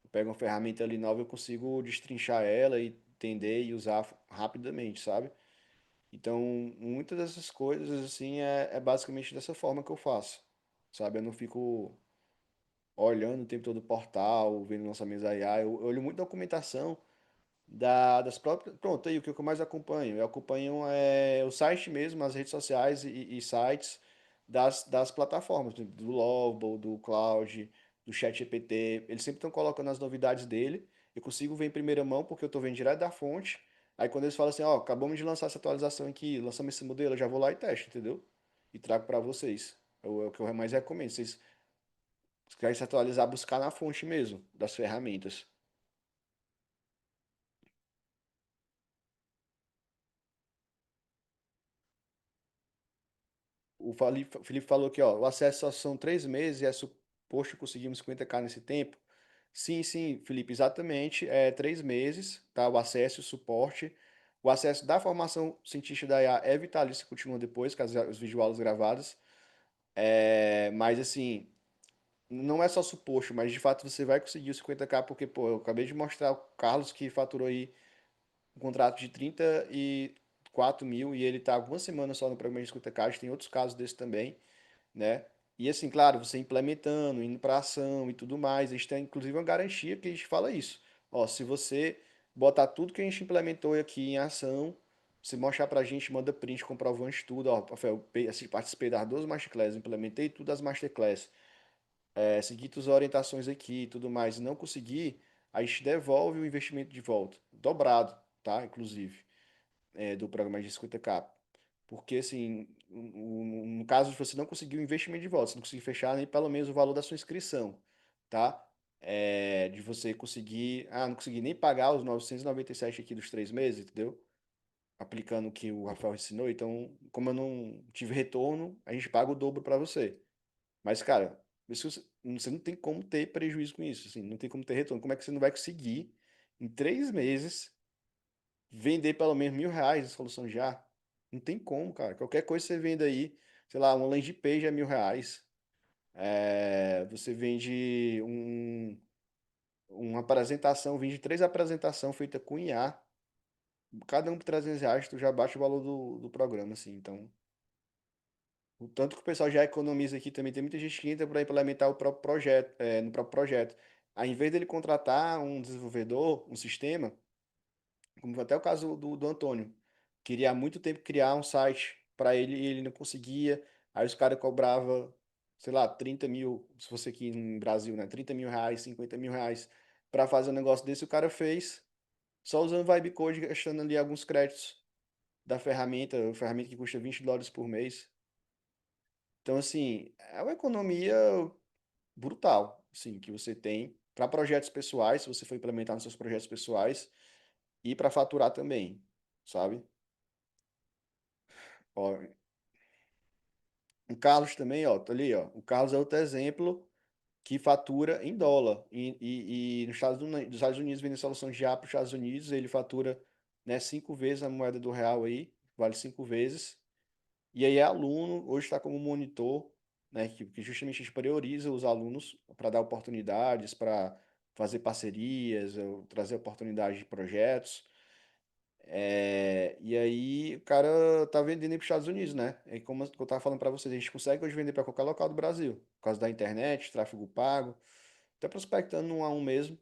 eu pego uma ferramenta ali nova, eu consigo destrinchar ela e entender e usar rapidamente, sabe? Então, muitas dessas coisas, assim, é basicamente dessa forma que eu faço, sabe? Eu não fico olhando o tempo todo o portal, vendo lançamentos da IA, eu olho muito documentação das próprias. Pronto, aí o que eu mais acompanho? Eu acompanho o site mesmo, as redes sociais e sites das plataformas, do Lovable, do Cloud, do ChatGPT. Eles sempre estão colocando as novidades dele. Eu consigo ver em primeira mão porque eu estou vendo direto da fonte. Aí quando eles falam assim, ó, acabamos de lançar essa atualização aqui, lançamos esse modelo, eu já vou lá e testo, entendeu? E trago para vocês. É o que eu mais recomendo. Vocês querem se atualizar, buscar na fonte mesmo, das ferramentas. O Felipe falou que, ó, o acesso só são 3 meses e é suposto que conseguimos 50K nesse tempo. Sim, sim, Felipe, exatamente. 3 meses, tá? O acesso, o suporte. O acesso da formação cientista da IA é vitalício, continua depois, com os videoaulas gravadas. Mas, assim, não é só suposto, mas de fato você vai conseguir os 50K, porque, pô, eu acabei de mostrar o Carlos que faturou aí um contrato de 34 mil e ele tá algumas semanas só no programa de 50K. A gente tem outros casos desse também, né? E assim, claro, você implementando, indo para ação e tudo mais, a gente tem inclusive uma garantia que a gente fala isso. Ó, se você botar tudo que a gente implementou aqui em ação, você mostrar pra gente, manda print comprovando de tudo, ó, Rafael, assim, participei das 12 masterclass, implementei tudo das masterclass, segui tuas orientações aqui e tudo mais, e não consegui, a gente devolve o investimento de volta, dobrado, tá? Inclusive, do programa de 50K. Porque, assim, no caso de você não conseguir o investimento de volta, você não conseguir fechar nem pelo menos o valor da sua inscrição, tá? De você conseguir. Ah, não consegui nem pagar os 997 aqui dos 3 meses, entendeu? Aplicando o que o Rafael ensinou. Então, como eu não tive retorno, a gente paga o dobro para você. Mas, cara, você não tem como ter prejuízo com isso, assim, não tem como ter retorno. Como é que você não vai conseguir, em 3 meses, vender pelo menos R$ 1.000 de solução já? Não tem como, cara. Qualquer coisa você vende aí, sei lá, uma landing page é R$ 1.000. Você vende uma apresentação, vende 3 apresentações feitas com IA. Cada um por R$ 300, tu já baixa o valor do programa, assim. Então, o tanto que o pessoal já economiza aqui também, tem muita gente que entra para implementar o próprio projeto, no próprio projeto. Aí, em vez dele contratar um desenvolvedor, um sistema, como foi até o caso do Antônio. Queria há muito tempo criar um site para ele e ele não conseguia. Aí os caras cobravam, sei lá, 30 mil, se fosse aqui no Brasil, né? 30 mil reais, 50 mil reais para fazer um negócio desse. O cara fez só usando Vibe Code, gastando ali alguns créditos da ferramenta, a ferramenta que custa US$ 20 por mês. Então, assim, é uma economia brutal, assim, que você tem para projetos pessoais, se você for implementar nos seus projetos pessoais, e para faturar também, sabe? Ó, o Carlos também, ó, tá ali, ó. O Carlos é outro exemplo que fatura em dólar. E nos Estados Unidos, vendendo solução de IA para os Estados Unidos, ele fatura, né, 5 vezes a moeda do real aí, vale 5 vezes. E aí é aluno, hoje está como monitor, né, que justamente a gente prioriza os alunos para dar oportunidades, para fazer parcerias, ou trazer oportunidades de projetos. E aí o cara tá vendendo para os Estados Unidos, né? E como eu tava falando para vocês, a gente consegue hoje vender para qualquer local do Brasil, por causa da internet, tráfego pago, até prospectando um a um mesmo.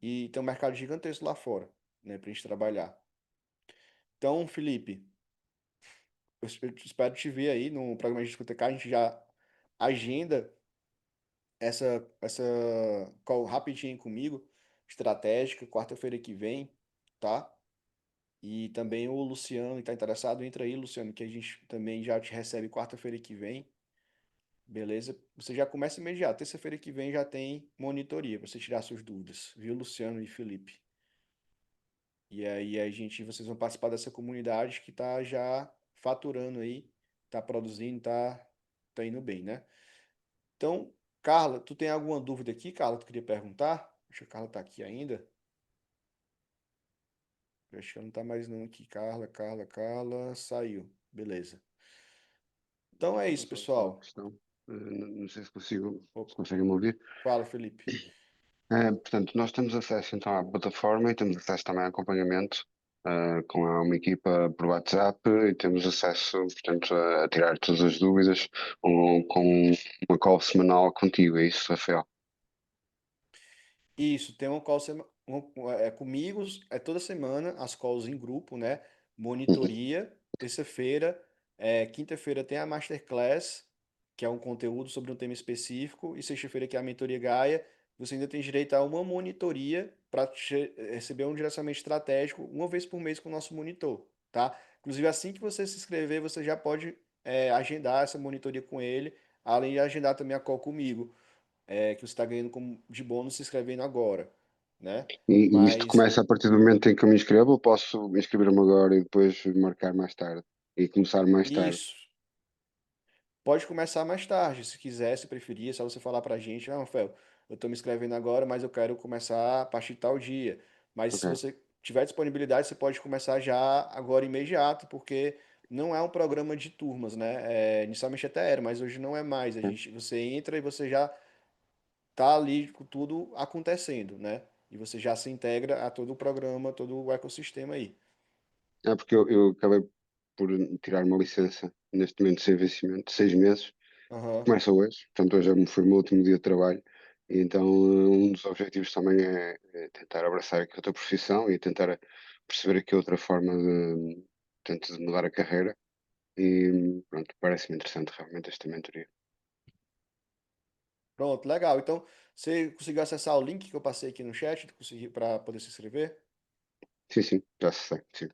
E tem um mercado gigantesco lá fora, né, pra gente trabalhar. Então, Felipe, eu espero te ver aí no programa de discotecar. A gente já agenda essa call rapidinho comigo, estratégica, quarta-feira que vem, tá? E também o Luciano, que está interessado, entra aí, Luciano, que a gente também já te recebe quarta-feira que vem, beleza? Você já começa imediato. Terça-feira que vem já tem monitoria para você tirar suas dúvidas, viu, Luciano e Felipe? E aí vocês vão participar dessa comunidade que está já faturando aí, está produzindo, tá indo bem, né? Então, Carla, tu tem alguma dúvida aqui, Carla? Tu queria perguntar? Acho que a Carla tá aqui ainda. Acho que ela não tá mais não aqui. Carla, saiu. Beleza. Então é isso, Só uma pessoal. questão. Não sei se consigo, se Opa, conseguem me ouvir. fala, Felipe. Portanto, nós temos acesso então à plataforma e temos acesso também a acompanhamento com uma equipa por WhatsApp e temos acesso, portanto, a tirar todas as dúvidas com uma call semanal contigo, é isso, Rafael? Isso, tem uma call comigo, é toda semana, as calls em grupo, né? Uhum. Monitoria, terça-feira, quinta-feira tem a Masterclass, que é um conteúdo sobre um tema específico, e sexta-feira que é a mentoria Gaia. Você ainda tem direito a uma monitoria para receber um direcionamento estratégico uma vez por mês com o nosso monitor, tá? Inclusive, assim que você se inscrever, você já pode agendar essa monitoria com ele, além de agendar também a call comigo que você está ganhando de bônus se inscrevendo agora, né? E isto Mas começa a partir do momento em que eu me inscrevo, ou posso inscrever-me agora e depois marcar mais tarde e começar mais tarde? isso pode começar mais tarde, se quiser, se preferir, é só você falar pra gente, não, Rafael, eu estou me inscrevendo agora, mas eu quero começar a partir de tal dia. Mas Ok. se você tiver disponibilidade, você pode começar já agora imediato, porque não é um programa de turmas, né? Inicialmente até era, mas hoje não é mais. Você entra e você já tá ali com tudo acontecendo, né? E você já se integra a todo o programa, todo o ecossistema aí. É porque eu acabei por tirar uma licença neste momento sem vencimento, 6 meses. Aham. Começa hoje, portanto hoje foi o meu último dia de trabalho. E então um dos objetivos também é tentar abraçar aqui outra profissão e tentar perceber aqui outra forma de mudar a carreira. E pronto, parece-me interessante realmente esta mentoria. Pronto, legal. Então, você conseguiu acessar o link que eu passei aqui no chat, conseguiu para poder se inscrever? Sim, sim, já sei, sim.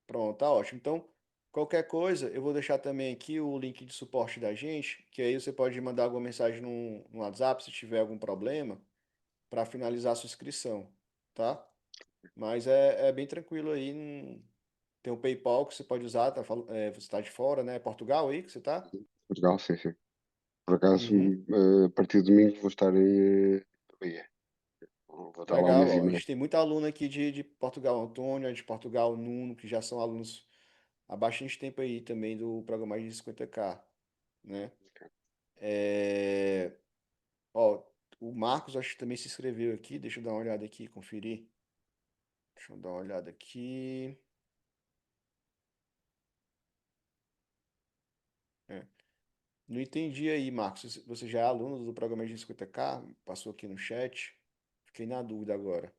Pronto, tá ótimo. Então, qualquer coisa, eu vou deixar também aqui o link de suporte da gente, que aí você pode mandar alguma mensagem no WhatsApp se tiver algum problema, para finalizar a sua inscrição, tá? Mas é bem tranquilo aí. Tem o PayPal que você pode usar, você está de fora, né? Portugal aí que você tá? Portugal, sim, sim. Por acaso, Uhum. a partir de domingo vou estar em Bahia. Vou estar lá um Legal, mês e ó. A meio. gente tem muita aluna aqui de Portugal, Antônio, de Portugal, Nuno, que já são alunos há bastante tempo aí também do programa de 50K, né? É, Ó, o Marcos acho que também se inscreveu aqui, deixa eu dar uma olhada aqui, conferir. Deixa eu dar uma olhada aqui. É. Não entendi aí, Marcos, se você já é aluno do programa de 50K? Passou aqui no chat. Fiquei na dúvida agora.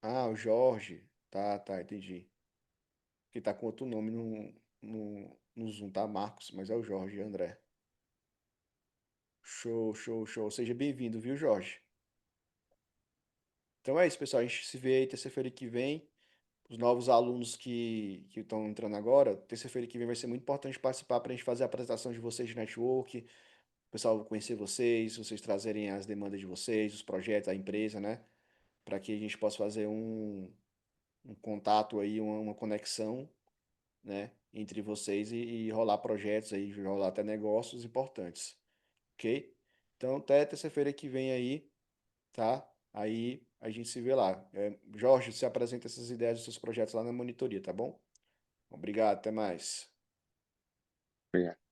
Ah, o Jorge. Tá, entendi. Que tá com outro nome no Zoom, tá? Marcos, mas é o Jorge André. Show, show, show. Seja bem-vindo, viu, Jorge? Então é isso, pessoal. A gente se vê aí terça-feira que vem. Os novos alunos que estão entrando agora, terça-feira que vem vai ser muito importante participar para a gente fazer a apresentação de vocês de network, o pessoal conhecer vocês, vocês trazerem as demandas de vocês, os projetos, a empresa, né? para que a gente possa fazer um contato aí, uma conexão, né, entre vocês e rolar projetos aí, rolar até negócios importantes, ok? Então, até terça-feira que vem aí, tá? Aí a gente se vê lá. Jorge, você apresenta essas ideias dos seus projetos lá na monitoria, tá bom? Obrigado, até mais. Obrigado.